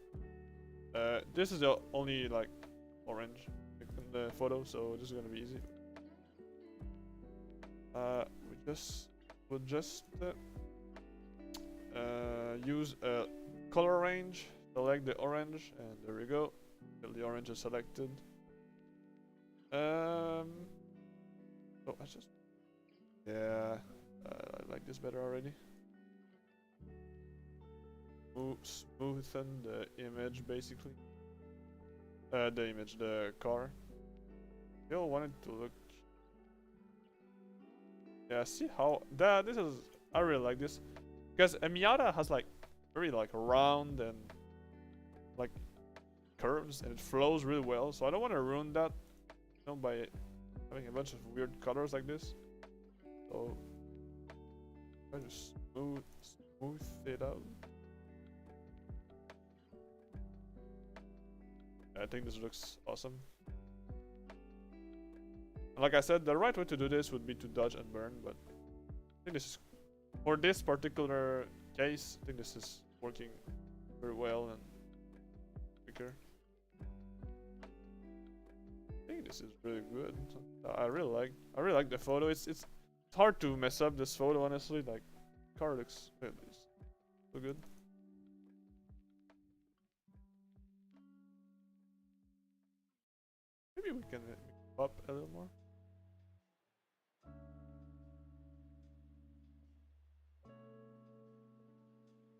This is the only like orange in the photo, so this is gonna be easy. We'll just use a color range. Select the orange, and there we go. The orange is selected. Oh, yeah, I like this better already. Smoothen the image, basically. The car. You'll want it to look Yeah, see how that this is. I really like this because a Miata has like very like round and like curves and it flows really well. So I don't want to ruin that, you know, by having a bunch of weird colors like this. So try to smooth it out. I think this looks awesome. And like I said, the right way to do this would be to dodge and burn, but I think this is for this particular case. I think this is working very well and quicker. I think this is really good. I really like the photo. It's hard to mess up this photo, honestly. Like, car looks so good. Maybe we can make it up a little more.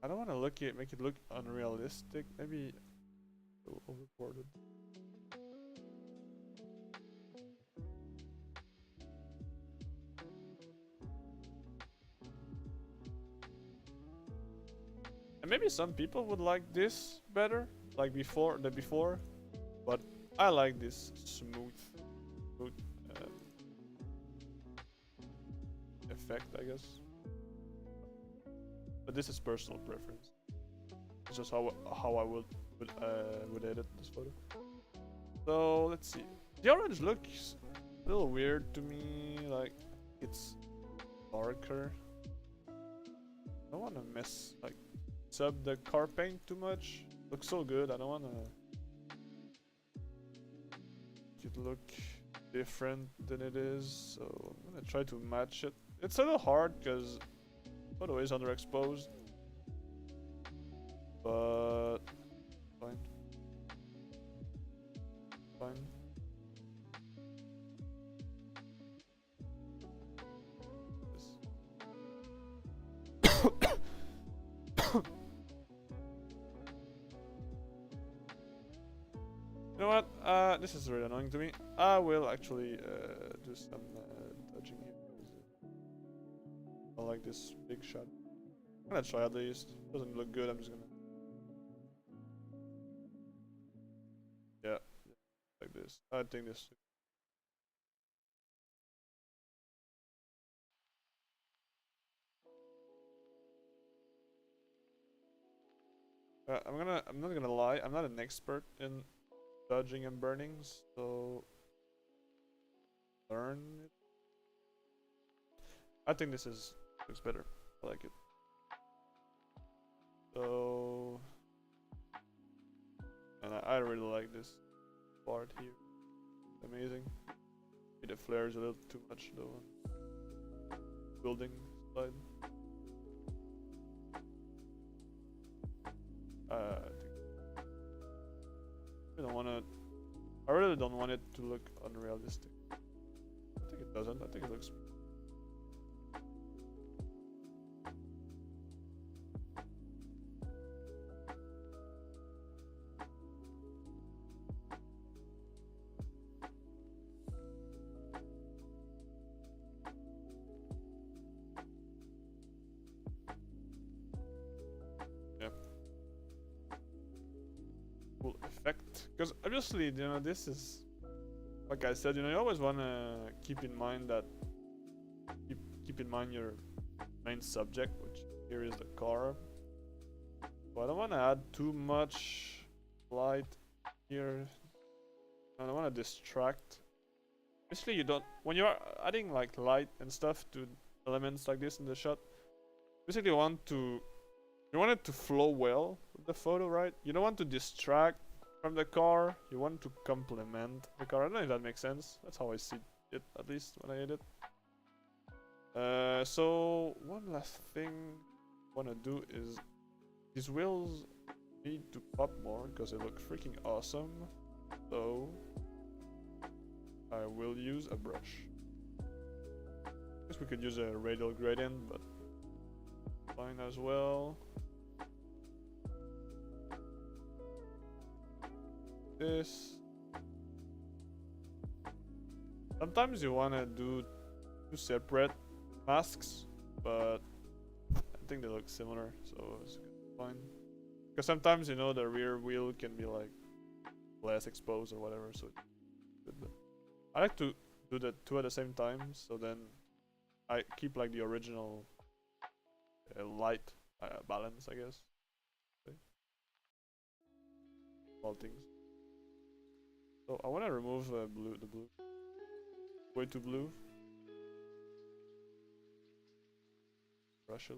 I don't want to make it look unrealistic. Maybe overboarded. And maybe some people would like this better, like before, but I like this smooth effect, I guess. But this is personal preference. It's just how I would edit this photo. So let's see. The orange looks a little weird to me. Like it's darker. I don't want to sub the car paint too much. Looks so good. I don't want to make it look different than it is. So I'm gonna try to match it. It's a little hard because photo is underexposed, but fine. You know what? This is really annoying to me. I will actually do some touching here. I like this big shot. I'm gonna try at least. Doesn't look good. I'm just gonna. Yeah, like this. I think this. I'm not gonna lie. I'm not an expert in dodging and burning, so learn it. I think this looks better. I like it. So, and I really like this part here. It's amazing. Maybe the flare is a little too much though. Building side. I really don't want it to look unrealistic. I think it doesn't. I think it looks. Yeah. Cool effect. Because obviously, you know, this is, like I said, you know, you always want to keep in mind that keep in mind your main subject, which here is the car. So I don't want to add too much light here. I don't want to distract. Basically, you don't, when you're adding like light and stuff to elements like this in the shot, basically you want it to flow well with the photo, right? You don't want to distract from the car. You want to complement the car. I don't know if that makes sense. That's how I see it, at least when I edit. So one last thing I want to do is these wheels need to pop more because they look freaking awesome. So I will use a brush. I guess we could use a radial gradient, but fine as well. This. Sometimes you wanna do two separate masks, but I think they look similar, so it's fine. Because sometimes, you know, the rear wheel can be like less exposed or whatever, so I like to do the two at the same time, so then I keep like the original light balance, I guess. Okay. All things. So I want to remove the blue, way too blue. Brush it.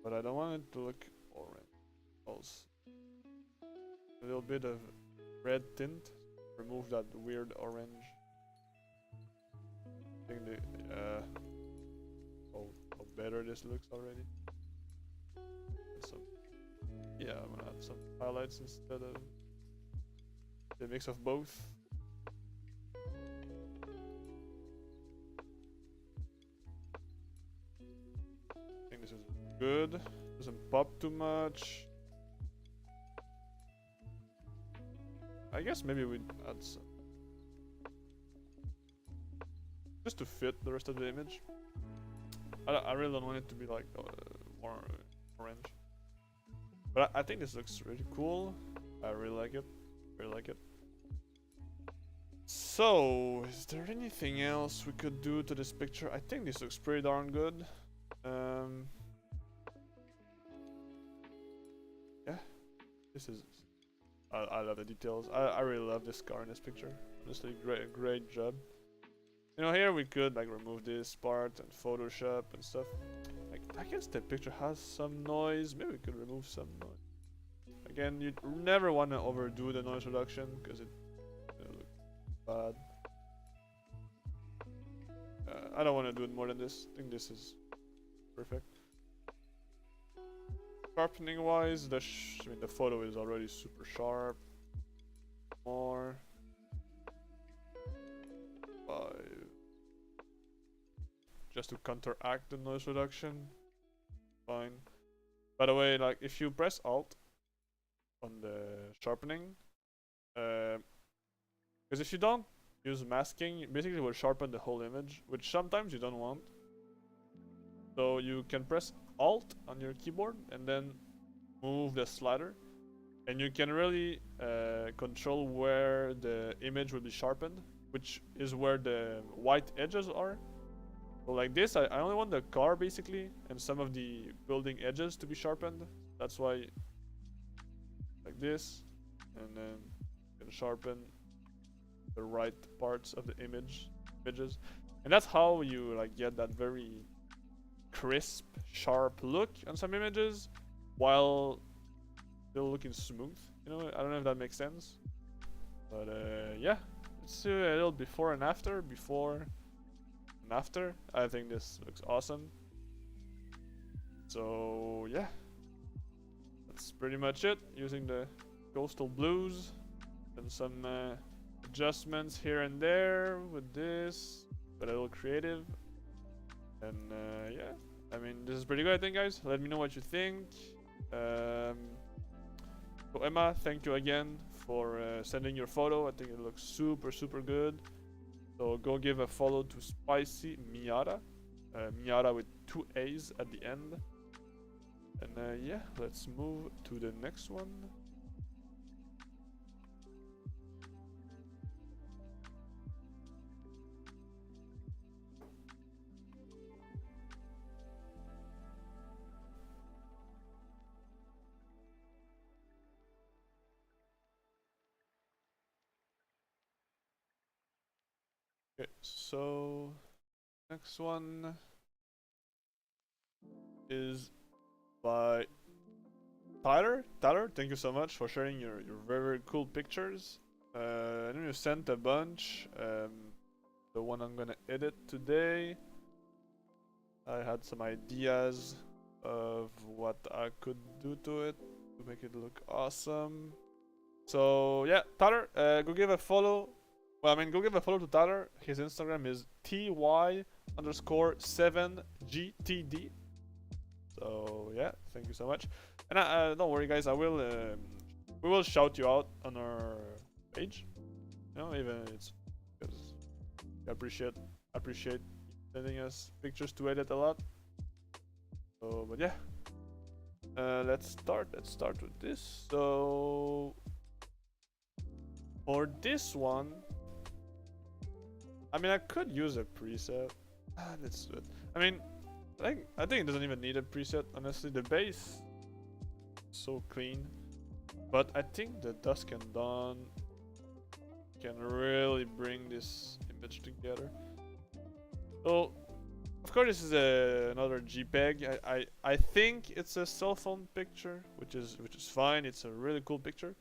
But I don't want it to look orange. Also, a little bit of red tint. Remove that weird orange. I think how better this looks already. Yeah, I'm gonna add some highlights instead of the mix of both. I think this is good. Doesn't pop too much. I guess maybe we'd add some just to fit the rest of the image. I really don't want it to be like more orange. But I think this looks really cool. I really like it. Really like it. So, is there anything else we could do to this picture? I think this looks pretty darn good. Yeah, this is. I love the details. I really love this car in this picture. Honestly, great job. You know, here we could like remove this part and Photoshop and stuff. Like, I guess the picture has some noise. Maybe we could remove some noise. Again, you never want to overdo the noise reduction because it looks bad. I don't want to do it more than this. I think this is perfect. Sharpening wise, I mean, the photo is already super sharp. More. 5. Just to counteract the noise reduction. Fine. By the way, like if you press Alt on the sharpening, because if you don't use masking, basically it will sharpen the whole image, which sometimes you don't want. So you can press Alt on your keyboard and then move the slider, and you can really control where the image will be sharpened, which is where the white edges are. So like this, I only want the car basically and some of the building edges to be sharpened. That's why like this, and then you can sharpen the right parts of the images, and that's how you like get that very crisp, sharp look on some images while still looking smooth. You know, I don't know if that makes sense, but yeah, let's do a little before and after. I think this looks awesome. So yeah, that's pretty much it. Using the coastal blues and some adjustments here and there with this, but a little creative. And yeah, I mean, this is pretty good, I think, guys. Let me know what you think. So Emma, thank you again for sending your photo. I think it looks super good. So go give a follow to Spicy Miata. Miata with 2 A's at the end. And yeah, let's move to the next one. Okay, so next one is by Tyler. Tyler, thank you so much for sharing your very cool pictures. I know you sent a bunch. The one I'm gonna edit today, I had some ideas of what I could do to it to make it look awesome. So yeah, Tyler, go give a follow. Well, I mean, go give a follow to Tyler. His Instagram is ty_7gtd. So yeah, thank you so much. And don't worry, guys. We will shout you out on our page. You know, even it's because I appreciate sending us pictures to edit a lot. So, but yeah, let's start with this. So for this one, I mean, I could use a preset. Let's do it. I mean, I think it doesn't even need a preset, honestly. The base is so clean, but I think the dusk and dawn can really bring this image together. So of course this is another JPEG. I think it's a cell phone picture, which is fine. It's a really cool picture.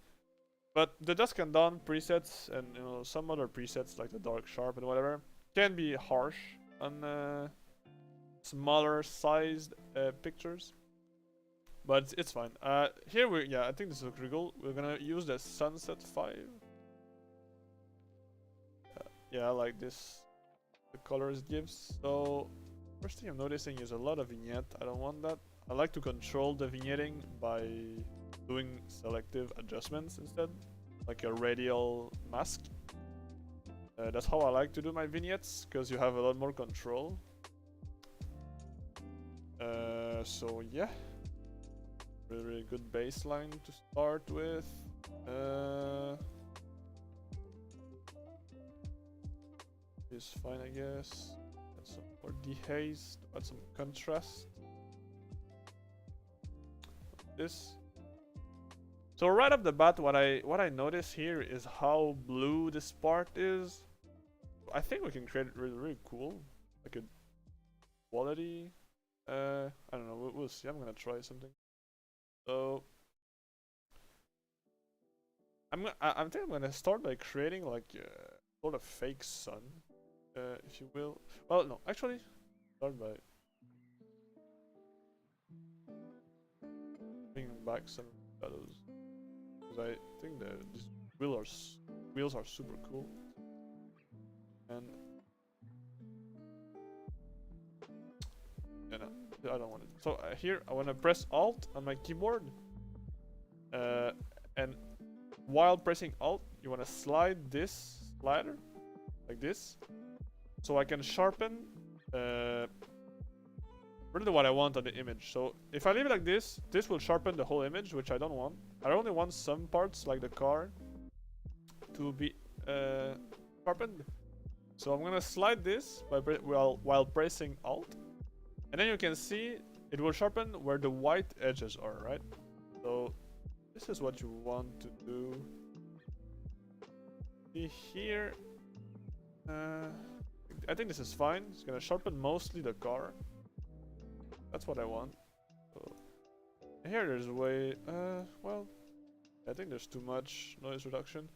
But the dusk and dawn presets and some other presets like the dark sharp and whatever can be harsh on smaller sized pictures. But it's fine. Here I think this looks really cool. We're gonna use the Sunset 5. Yeah, I like this. The colors it gives. So first thing I'm noticing is a lot of vignette. I don't want that. I like to control the vignetting by doing selective adjustments instead, like a radial mask. That's how I like to do my vignettes, because you have a lot more control. So yeah, really good baseline to start with. Is fine, I guess. Add some more dehaze to add some contrast. This. So right off the bat, what I notice here is how blue this part is. I think we can create it really cool, like a quality. I don't know. We'll see. I'm gonna try something. So I think I'm gonna start by creating like a sort of fake sun, if you will. Well, no, actually, start by bringing back some shadows, because I think that these wheels are super cool. And no, I don't want it. So here I want to press Alt on my keyboard, and while pressing Alt, you want to slide this slider like this, so I can sharpen really what I want on the image. So if I leave it like this will sharpen the whole image, which I don't want. I only want some parts, like the car, to be sharpened. So I'm gonna slide this while pressing Alt, and then you can see it will sharpen where the white edges are, right? So this is what you want to do. See here, I think this is fine. It's gonna sharpen mostly the car. That's what I want. So here there's way, well, I think there's too much noise reduction.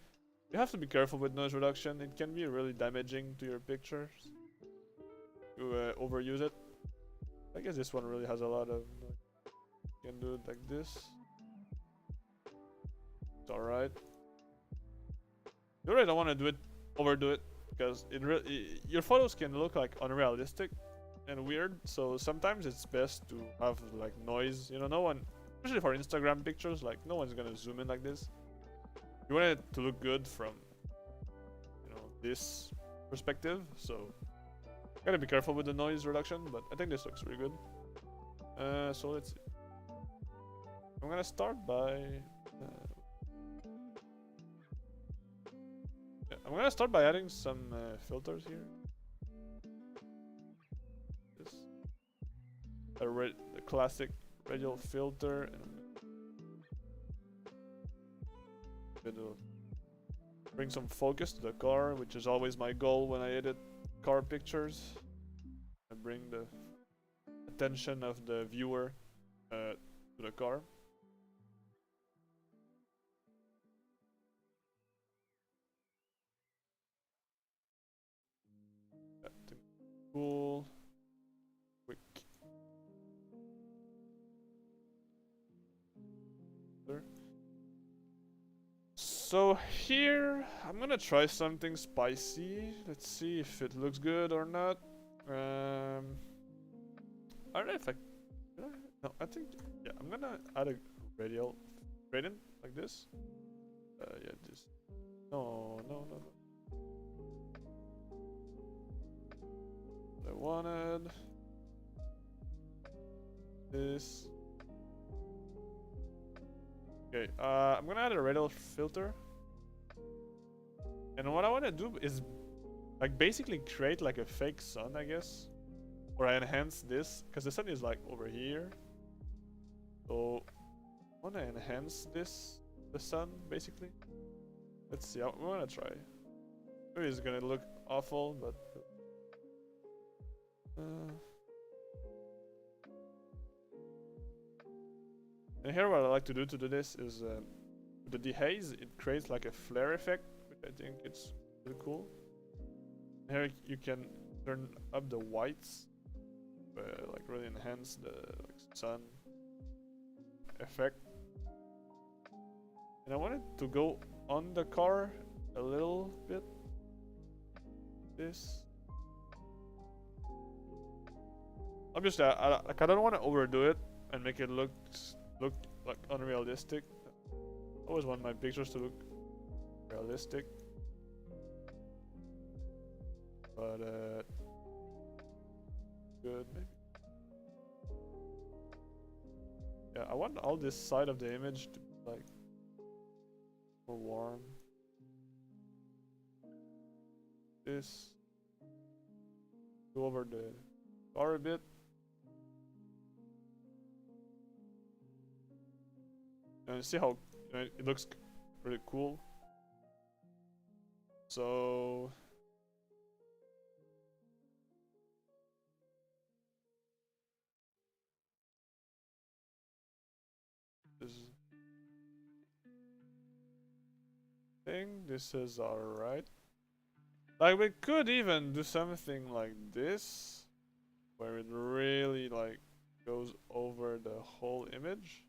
You have to be careful with noise reduction. It can be really damaging to your pictures. You overuse it. I guess this one really has a lot of noise. You can do it like this. It's alright. You really don't want to overdo it, because your photos can look like unrealistic and weird. So sometimes it's best to have like noise. No one, especially for Instagram pictures, like no one's gonna zoom in like this. You want it to look good from this perspective, so gotta be careful with the noise reduction, but I think this looks really good. So let's see. I'm gonna start by adding some filters here. The classic radial filter, and it'll bring some focus to the car, which is always my goal when I edit car pictures. I bring the attention of the viewer to the car. Cool. Quick. So here, I'm gonna try something spicy. Let's see if it looks good or not. I don't know if no, I think, yeah, I'm gonna add a radial gradient like this. Yeah, this. No. wanted. This. Okay, I'm gonna add a radial filter. And what I wanna do is like basically create like a fake sun, I guess. Or I enhance this, because the sun is like over here. So I wanna enhance this, the sun, basically. Let's see, I'm gonna try. Maybe it's gonna look awful, but and here what I like to do this is with the dehaze, it creates like a flare effect, which I think it's really cool. Here you can turn up the whites, like really enhance the sun effect. And I wanted to go on the car a little bit. This. Obviously, I don't want to overdo it and make it look like unrealistic. I always want my pictures to look realistic. But good maybe. Yeah, I want all this side of the image to be like more warm. This. Go over the car a bit. And see how it looks really cool. So this thing, this is alright. Like we could even do something like this, where it really like goes over the whole image.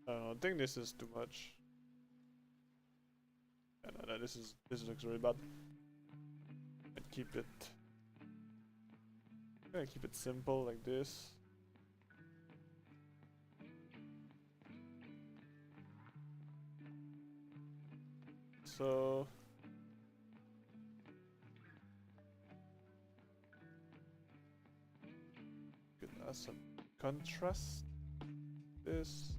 I don't know, I think this is too much. No, this looks really bad. And keep it. I'm gonna keep it simple like this. So could add some contrast. This.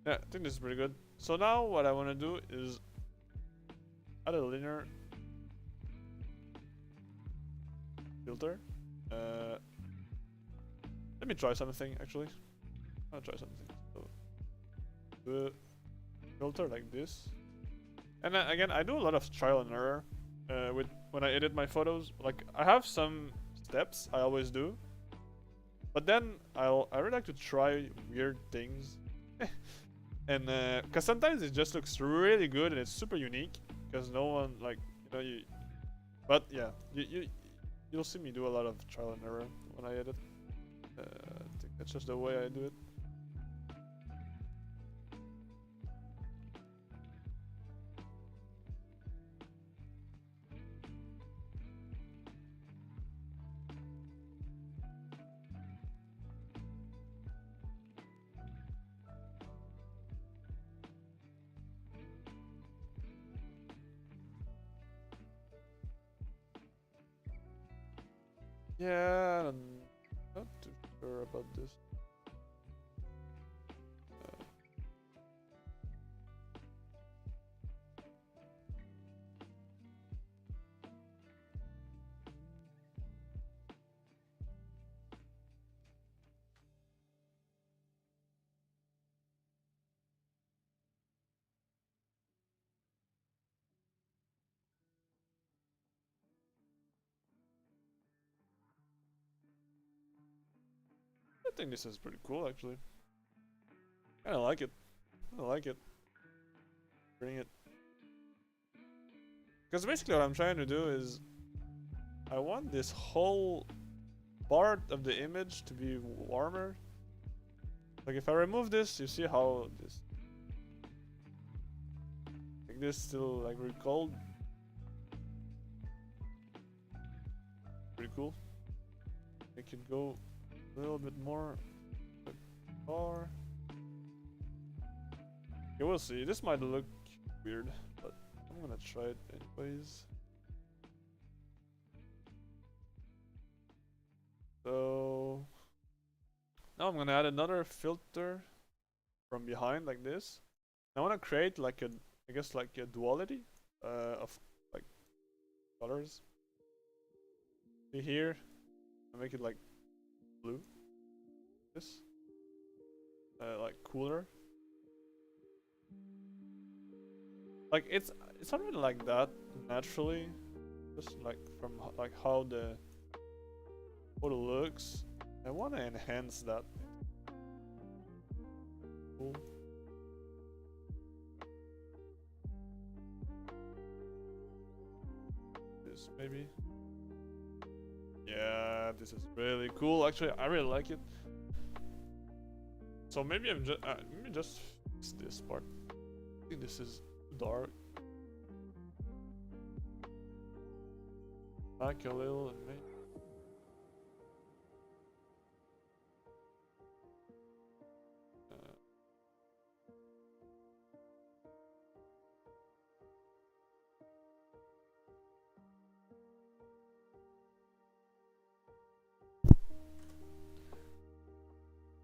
Yeah, I think this is pretty good. So now what I want to do is add a linear filter. Let me try something actually. I'll try something. So the filter like this. And then, again, I do a lot of trial and error with when I edit my photos. Like I have some steps I always do, but then I really like to try weird things. And because sometimes it just looks really good and it's super unique because no one like you. But yeah, you'll see me do a lot of trial and error when I edit. I think that's just the way I do it. Yeah, I'm not too sure about this. I think this is pretty cool actually. I like it. I like it. Bring it. Because basically what I'm trying to do is I want this whole part of the image to be warmer. Like if I remove this, you see how this like this still like really cold. Pretty cool. It can go a little bit more far. Okay, we'll see. This might look weird, but I'm gonna try it anyways. So now I'm gonna add another filter from behind like this. I want to create like a, I guess like a duality of like colors. See here, I make it like blue. This, like cooler. Like it's already like that naturally, just like from like how the photo looks. I want to enhance that. Cool. This maybe. Yeah, this is really cool. Actually, I really like it. So maybe I'm just fix this part. I think this is too dark. Back a little and maybe.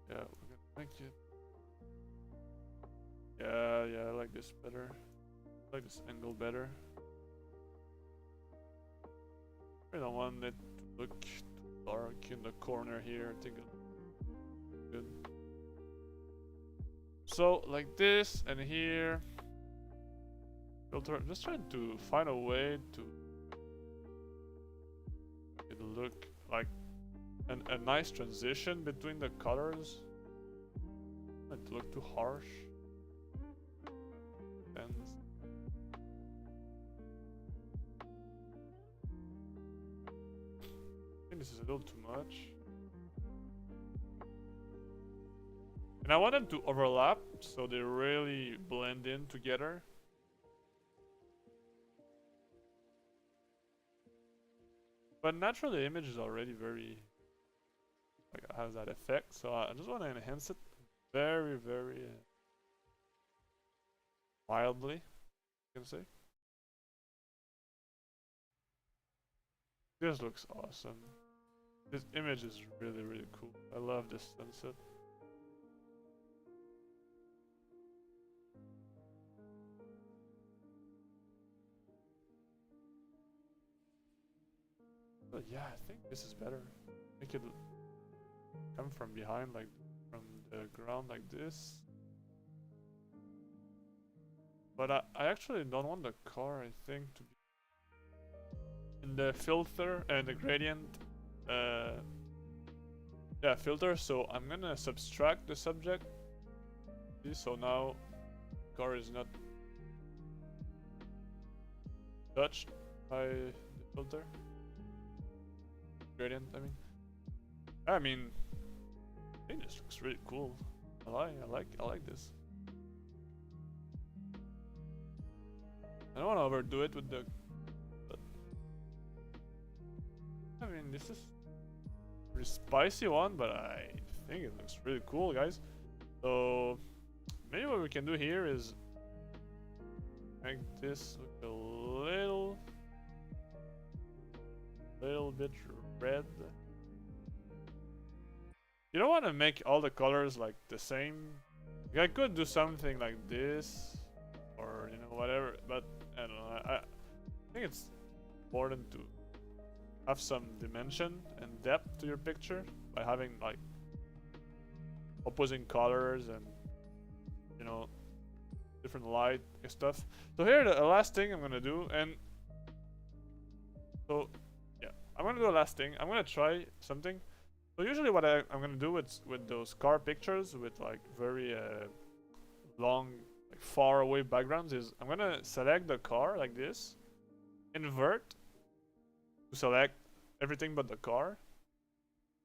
Yeah, we're gonna make it. Yeah, I like this better. I like this angle better. I don't want it to look too dark in the corner here. I think it looks good. So like this and here. Filter. I'm just trying to find a way to it look like a nice transition between the colors. Not look too harsh. And I think this is a little too much. And I want them to overlap so they really blend in together. But naturally the image is already very like has that effect, so I just want to enhance it very mildly, I can say. This looks awesome. This image is really cool. I love this sunset. But yeah, I think this is better. Make it come from behind, like from the ground like this. But I actually don't want the car, I think, to be in the filter and the gradient yeah, filter. So I'm gonna subtract the subject. So now car is not touched by the filter. Gradient, I mean, I think this looks really cool. I like this. I don't want to overdo it with the. But I mean, this is a pretty spicy one, but I think it looks really cool, guys. So maybe what we can do here is make this look a little bit red. You don't want to make all the colors like the same. Like, I could do something like this, or you know, whatever. But I don't know. I think it's important to have some dimension and depth to your picture by having like opposing colors and you know different light and stuff. So here the last thing I'm gonna do, and so yeah, I'm gonna do a last thing. I'm gonna try something. So usually what I'm gonna do with those car pictures with like very long, like far away backgrounds is I'm gonna select the car like this, invert to select everything but the car,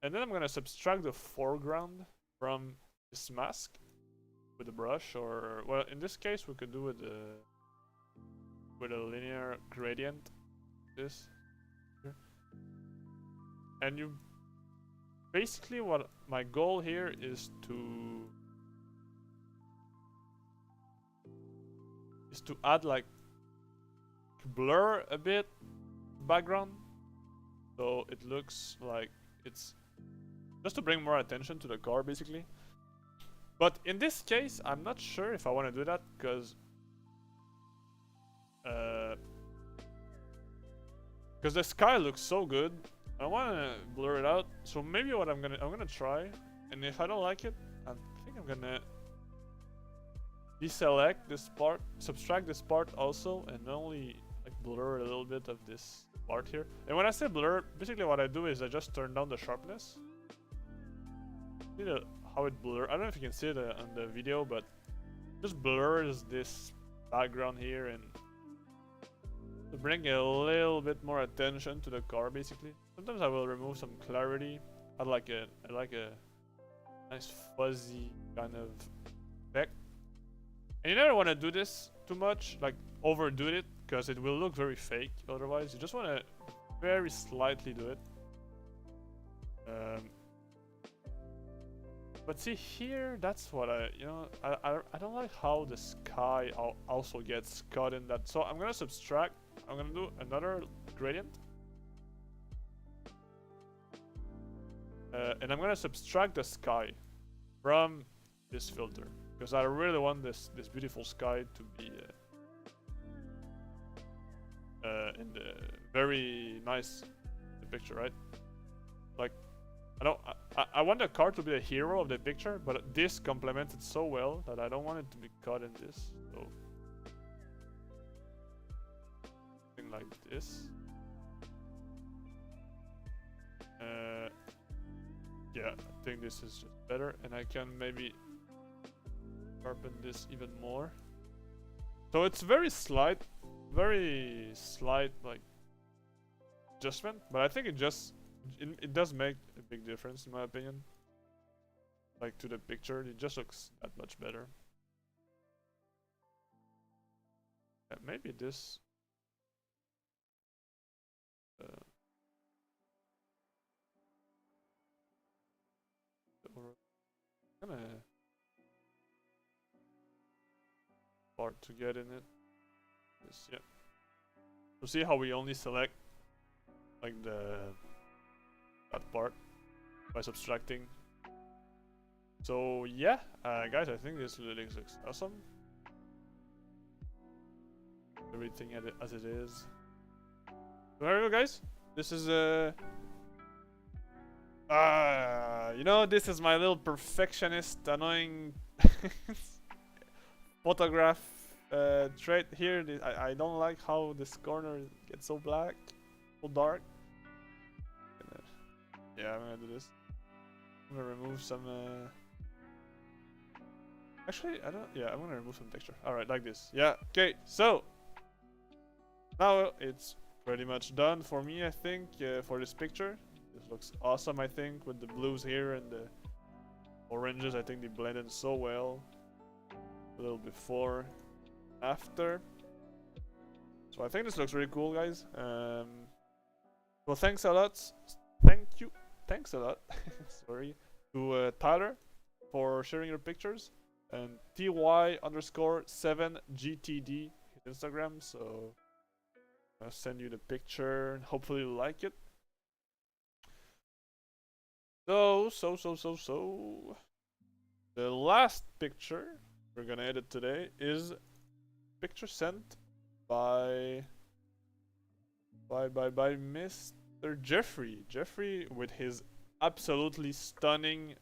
and then I'm gonna subtract the foreground from this mask with a brush, or well, in this case we could do with a linear gradient. This here. And you basically what my goal here is to add like blur a bit background, so it looks like it's just to bring more attention to the car basically. But in this case, I'm not sure if I want to do that because the sky looks so good. I want to blur it out. So maybe what I'm gonna try, and if I don't like it, I think I'm gonna deselect this part, subtract this part also, and only like blur a little bit of this part here. And when I say blur, basically what I do is I just turn down the sharpness. See how it blurs? I don't know if you can see it on the video, but just blurs this background here and to bring a little bit more attention to the car basically. Sometimes I will remove some clarity. I like a nice fuzzy kind of effect. And you never want to do this too much, like overdo it, because it will look very fake otherwise. You just want to very slightly do it. But see here, that's what I don't like how the sky also gets caught in that. So I'm gonna subtract. I'm gonna do another gradient. And I'm gonna subtract the sky from this filter because I really want this beautiful sky to be in the very nice picture, right? Like I want the car to be the hero of the picture, but this complements it so well that I don't want it to be caught in this. So something like this. Yeah, I think this is just better, and I can maybe sharpen this even more. So it's very slight like adjustment, but I think it does make a big difference in my opinion. Like to the picture, it just looks that much better. Yeah, maybe this. Kind of hard to get in it. This, yeah. So see how we only select like that part by subtracting. So yeah, guys, I think this looks awesome. Everything as it is. So there you go, guys. This is you know, this is my little perfectionist annoying photograph trait here. I don't like how this corner gets so black, so dark. Yeah, I'm gonna do this. I'm gonna remove some actually I don't, yeah, I'm gonna remove some texture. Alright, like this. Yeah, okay, so now it's pretty much done for me, I think, for this picture. This looks awesome, I think, with the blues here and the oranges. I think they blended so well. A little before, after. So I think this looks really cool, guys. Well, thanks a lot. Thanks a lot. Sorry, to Tyler for sharing your pictures, and ty_7gtd Instagram. So I'll send you the picture and hopefully you like it. So the last picture we're gonna edit today is picture sent by Mr. Jeffrey with his absolutely stunning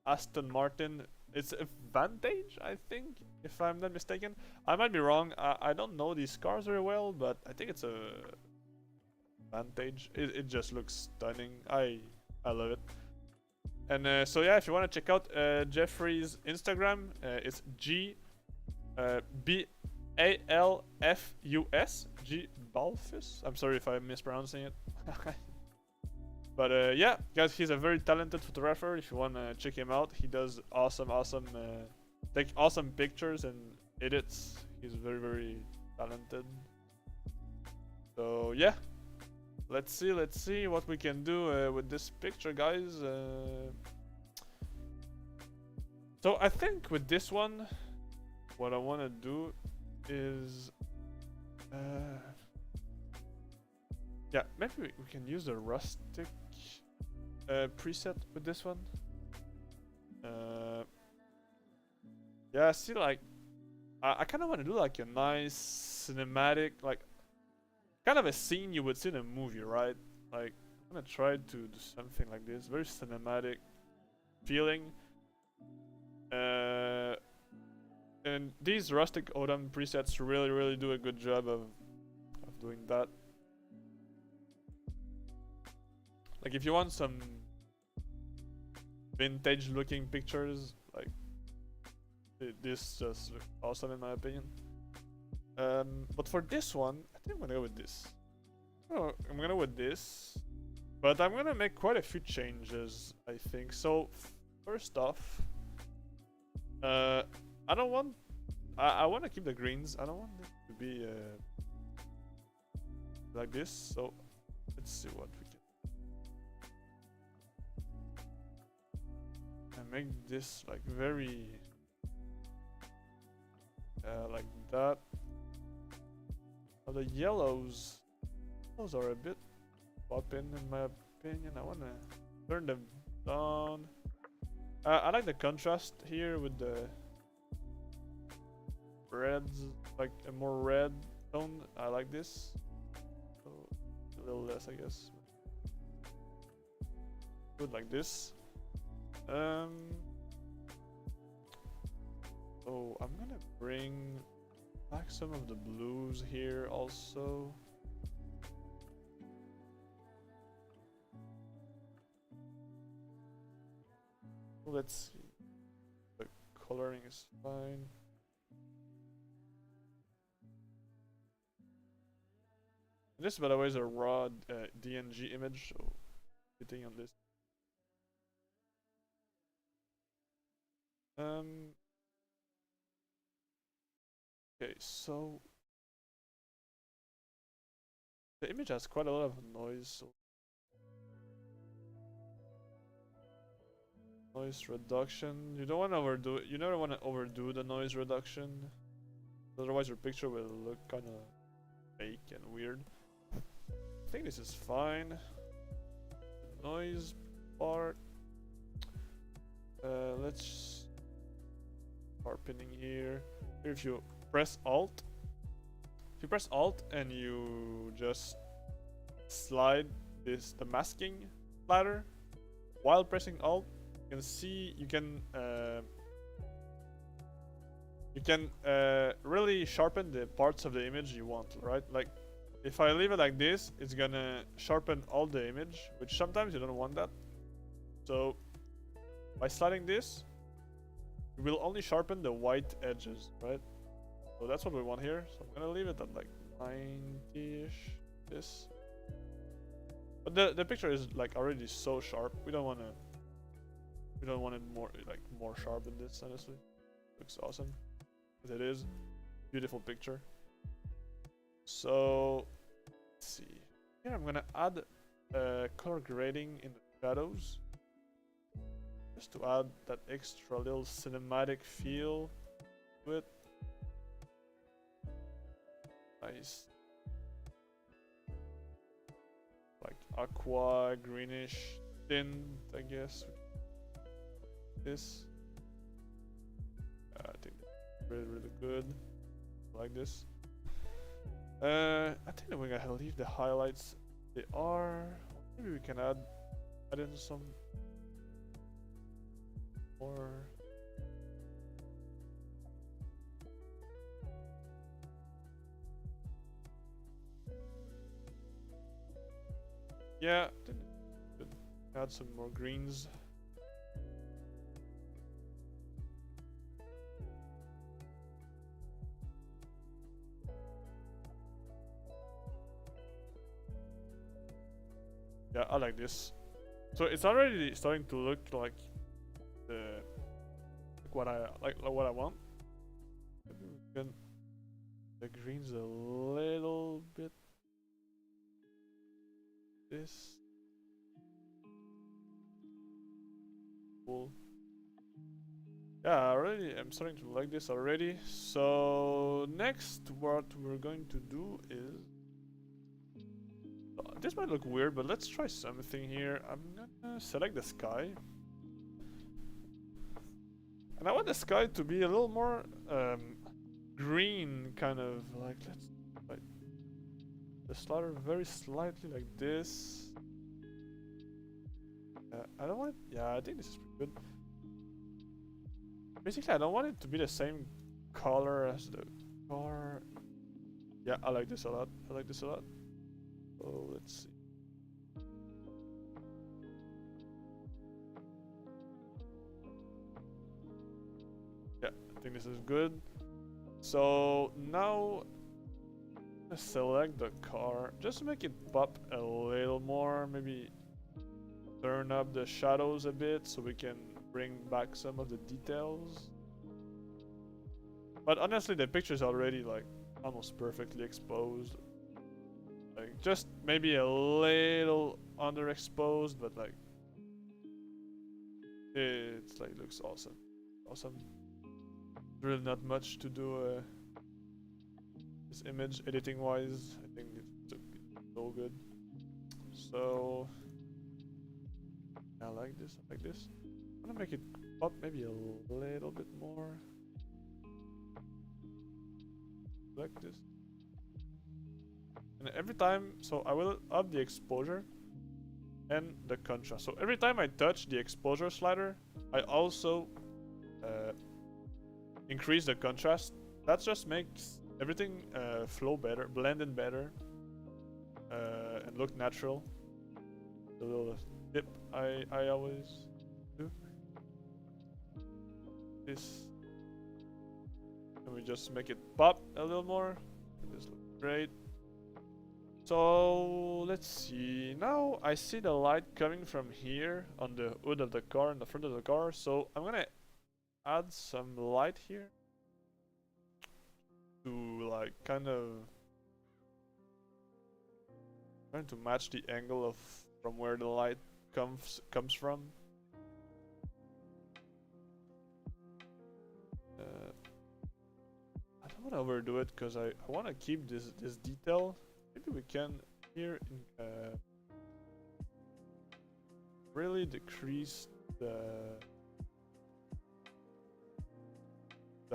Aston Martin. It's a Vantage, I think, if I'm not mistaken. I might be wrong. I don't know these cars very well, but I think it's a Vantage. It just looks stunning. I love it. And so yeah, if you want to check out Jeffrey's Instagram, it's Balfus. I'm sorry if I'm mispronouncing it. But yeah, guys, he's a very talented photographer. If you want to check him out, he does awesome take awesome pictures and edits. He's very talented. So yeah, let's see what we can do with this picture, guys. So I think with this one, what I want to do is Yeah, maybe we can use the rustic preset with this one. Yeah, see, like, I kind of want to do like a nice cinematic, like, kind of a scene you would see in a movie, right? Like, I'm gonna try to do something like this, very cinematic feeling. And these rustic autumn presets really do a good job of doing that. Like, if you want some vintage looking pictures, like, this just looks awesome in my opinion. But for this one, I think I'm gonna go with this. Oh, I'm gonna go with this, but I'm gonna make quite a few changes, I think. So first off, I don't want. I want to keep the greens. I don't want it to be like this. So let's see what we can. And make this like very like that. Oh, the yellows. Those are a bit popping in my opinion. I wanna turn them down. I like the contrast here with the reds, like a more red tone. I like this. So a little less, I guess. Good like this. So I'm gonna bring back some of the blues here also. Let's see. The coloring is fine. This, by the way, is a raw DNG image, so hitting on this. Okay, so the image has quite a lot of noise, so noise reduction. You don't want to overdo it. You never want to overdo the noise reduction, otherwise your picture will look kind of fake and weird. I think this is fine. The noise part. Let's sharpening here. If you press Alt, and you just slide the masking ladder while pressing Alt, you can see you can really sharpen the parts of the image you want, right? Like, if I leave it like this, it's gonna sharpen all the image, which sometimes you don't want that. So by sliding this, we will only sharpen the white edges, right? So that's what we want here. So I'm gonna leave it at like 90-ish, this. But the picture is like already so sharp. We don't want it more sharp than this, honestly. Looks awesome. As it is. Beautiful picture. So let's see. Here I'm gonna add color grading in the shadows. Just to add that extra little cinematic feel to it. Nice. Like aqua, greenish tint, I guess. This. I think that's really good. I like this. I think that we're gonna leave the highlights. They are. Maybe we can add in some more. Yeah, could add some more greens. Yeah, I like this. So it's already starting to look like what I want. Maybe we can the greens a little bit. This cool. Yeah, already I'm starting to like this already. So next, what we're going to do is this might look weird, but let's try something here. I'm gonna select the sky. And I want the sky to be a little more green, kind of like, let's like the slider very slightly like this. I don't want it, yeah, I think this is pretty good. Basically, I don't want it to be the same color as the car. Yeah, I like this a lot. I like this a lot. So let's see. Yeah, I think this is good. So now let's select the car. Just to make it pop a little more. Maybe turn up the shadows a bit so we can bring back some of the details. But honestly, the picture is already like almost perfectly exposed. Like just maybe a little underexposed, but like it's like looks awesome. Awesome. Really not much to do this image editing wise. I think it's so good. So I like this. I like this. I'm gonna make it pop maybe a little bit more. Like this. And every time, so I will up the exposure and the contrast. So every time I touch the exposure slider, I also increase the contrast. That just makes everything flow better, blend in better, and look natural. The little tip I always do. This, and we just make it pop a little more. This looks great. So let's see. Now I see the light coming from here on the hood of the car, in the front of the car. So I'm gonna add some light here to like kind of trying to match the angle of from where the light comes from. I don't want to overdo it because I want to keep this detail. Maybe we can here in, really decrease the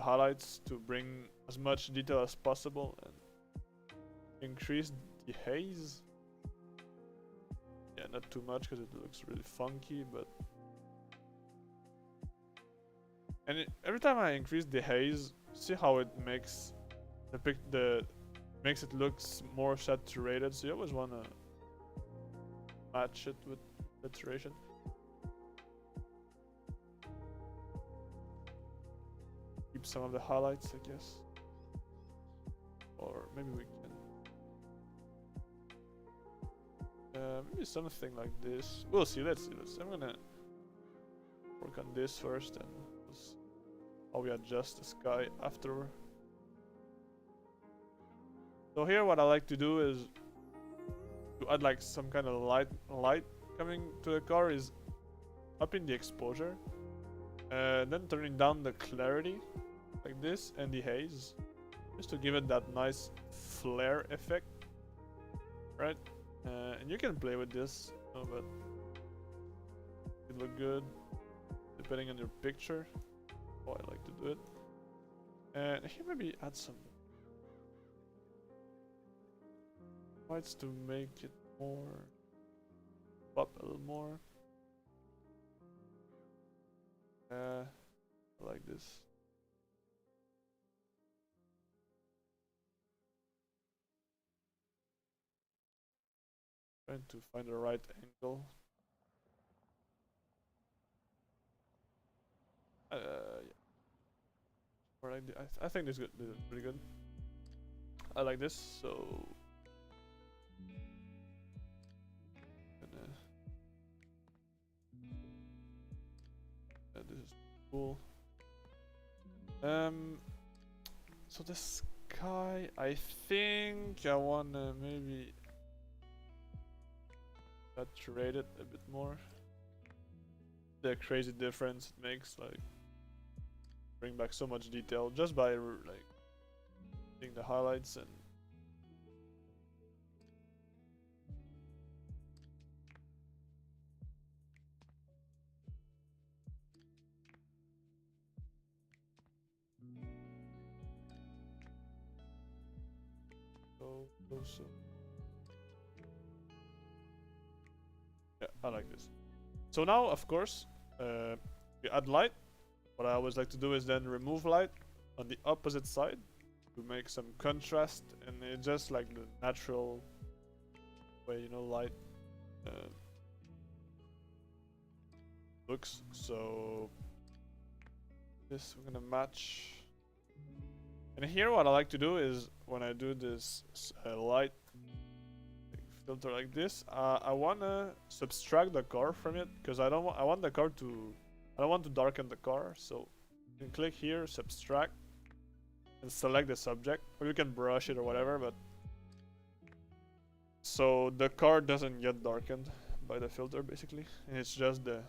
highlights to bring as much detail as possible and increase the haze. Yeah, not too much because it looks really funky, but every time I increase the haze, see how it makes makes it looks more saturated. So you always wanna match it with saturation. Keep some of the highlights, I guess, or maybe we can maybe something like this. We'll see. Let's see. I'm gonna work on this first, and we'll see how we adjust the sky after. So here what I like to do is to add like some kind of light coming to the car is upping the exposure, then turning down the clarity like this and the haze, just to give it that nice flare effect, right? And you can play with this, you know, but it look good depending on your picture. Oh, I like to do it. And here maybe add some lights to make it more pop a little more. I like this. Trying to find the right angle. Yeah. Or I think this is pretty good. I like this, so this is cool. So the sky, I think I wanna maybe saturate it a bit more. The crazy difference it makes, like bring back so much detail just by like seeing the highlights. And Also, yeah, I like this. So now, of course, we add light. What I always like to do is then remove light on the opposite side to make some contrast, and it's just like the natural way, you know, light looks. So this we're gonna match. And here what I like to do is when I do this light filter like this, I wanna subtract the car from it because I want the car to, I don't want to darken the car. So you can click here, subtract, and select the subject, or you can brush it or whatever. But so the car doesn't get darkened by the filter basically, and it's just the,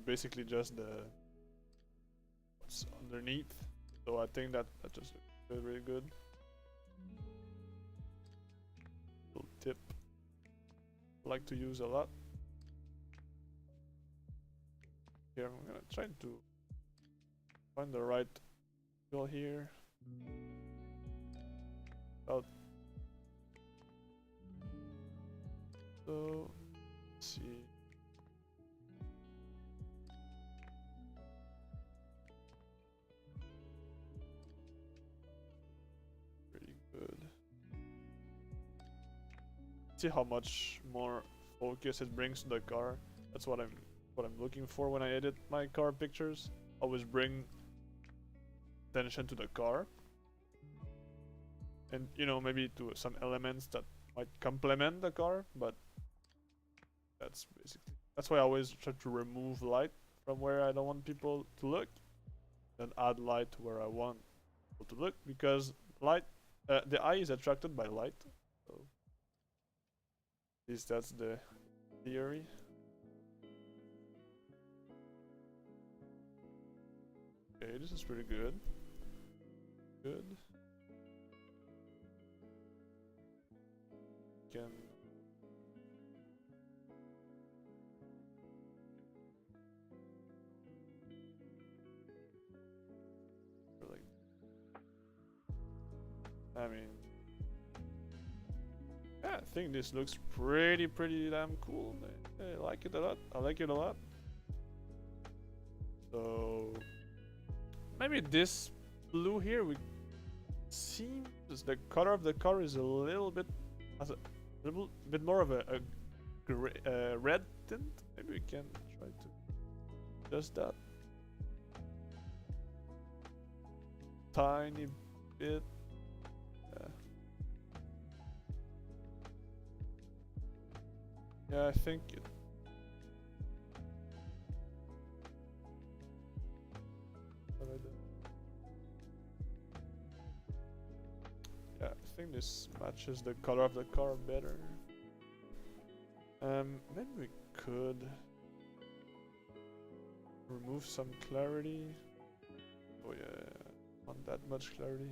basically just the what's underneath. So I think that just looks really good. Little tip I like to use a lot. Here I'm gonna try to find the right angle here. About so let's see. Pretty good. See how much more focus it brings to the car. That's what I'm looking for when I edit my car pictures. Always bring attention to the car, and you know, maybe to some elements that might complement the car, but that's basically, that's why I always try to remove light from where I don't want people to look, then add light to where I want people to look, because light, the eye is attracted by light. So at least that's the theory. Okay, this is pretty good. Good. Can like, I mean, yeah, I think this looks pretty damn cool. I like it a lot. I like it a lot. So maybe this blue here, we seems the color of the car is a little bit, has a little bit more of a gray, red tint. Maybe we can try to adjust that tiny bit. Yeah, I think it. Yeah, I think this matches the color of the car better. Maybe we could remove some clarity. Oh yeah, not that much clarity.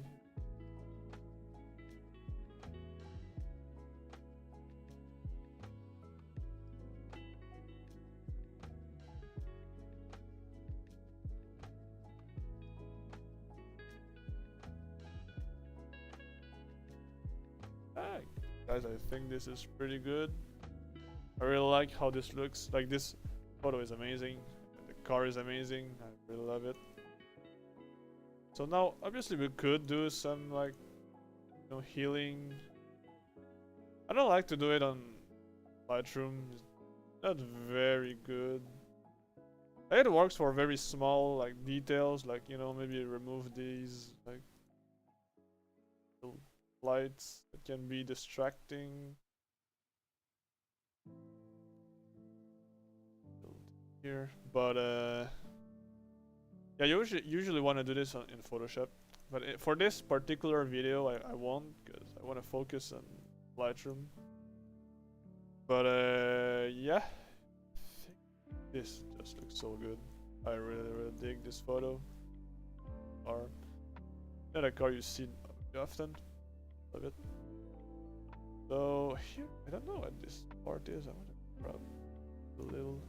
Guys, I think this is pretty good. I really like how this looks. Like, this photo is amazing. The car is amazing. I really love it. So now, obviously, we could do some, like, you know, healing. I don't like to do it on Lightroom. It's not very good. It works for very small, like, details. Like, you know, maybe remove these, like, lights that can be distracting. Here, but yeah, you usually want to do this in Photoshop, but for this particular video, I won't, because I want to focus on Lightroom. But yeah, I think this just looks so good. I really dig this photo. Or not a car you see often. Love it. So here, I don't know what this part is. I want to grab a little.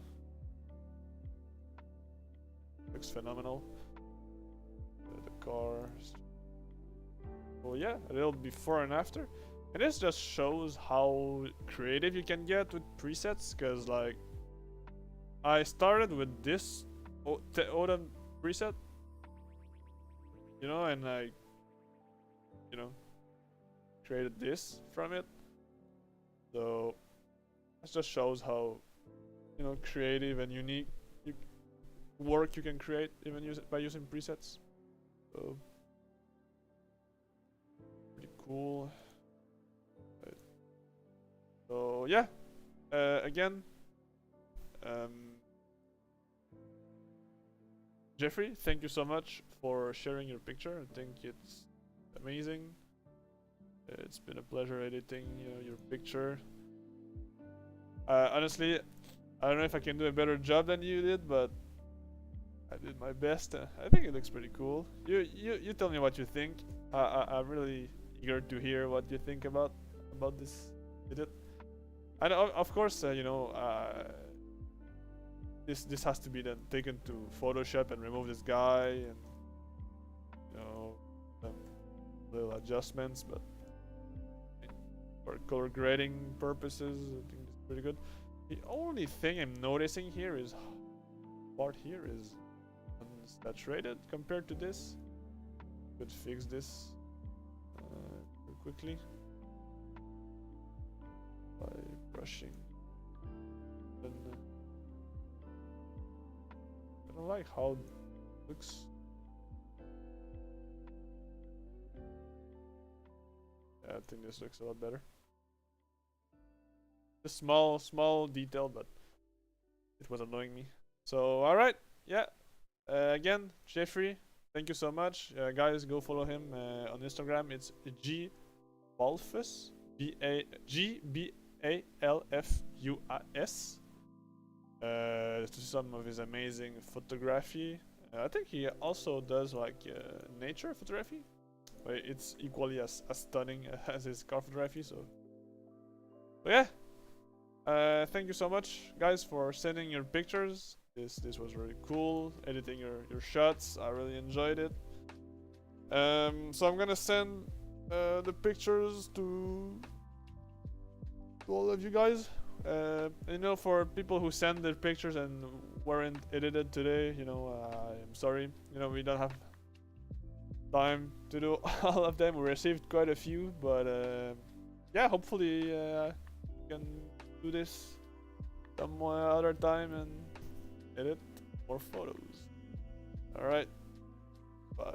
Looks phenomenal. The cars. So yeah, a little before and after. And this just shows how creative you can get with presets, because like I started with this Odin preset, you know, and I, you know, created this from it. So it just shows how, you know, creative and unique work you can create even by using presets. So pretty cool. Right. So yeah, again, Jeffrey, thank you so much for sharing your picture. I think it's amazing. It's been a pleasure editing, you know, your picture. Honestly, I don't know if I can do a better job than you did, but I did my best. I think it looks pretty cool. You tell me what you think. I'm really eager to hear what you think about this edit. And of course, you know, this has to be then taken to Photoshop and remove this guy and, you know, some little adjustments, but for color grading purposes, I think it's pretty good. The only thing I'm noticing here is part here is unsaturated compared to this. Could fix this quickly by brushing. And, I don't like how it looks. Yeah, I think this looks a lot better. A small detail, but it was annoying me. So alright, yeah. Again, Jeffrey, thank you so much. Guys, go follow him on Instagram. It's Gbalfus, Gbalfus. To some of his amazing photography. I think he also does like nature photography. But it's equally as stunning as his car photography. So yeah. Thank you so much, guys, for sending your pictures. This was really cool. Editing your shots, I really enjoyed it. So I'm gonna send the pictures to all of you guys. You know, for people who send their pictures and weren't edited today, you know, I'm sorry. You know, we don't have time to do all of them. We received quite a few, but yeah, hopefully we can do this some other time and edit more photos. Alright, bye.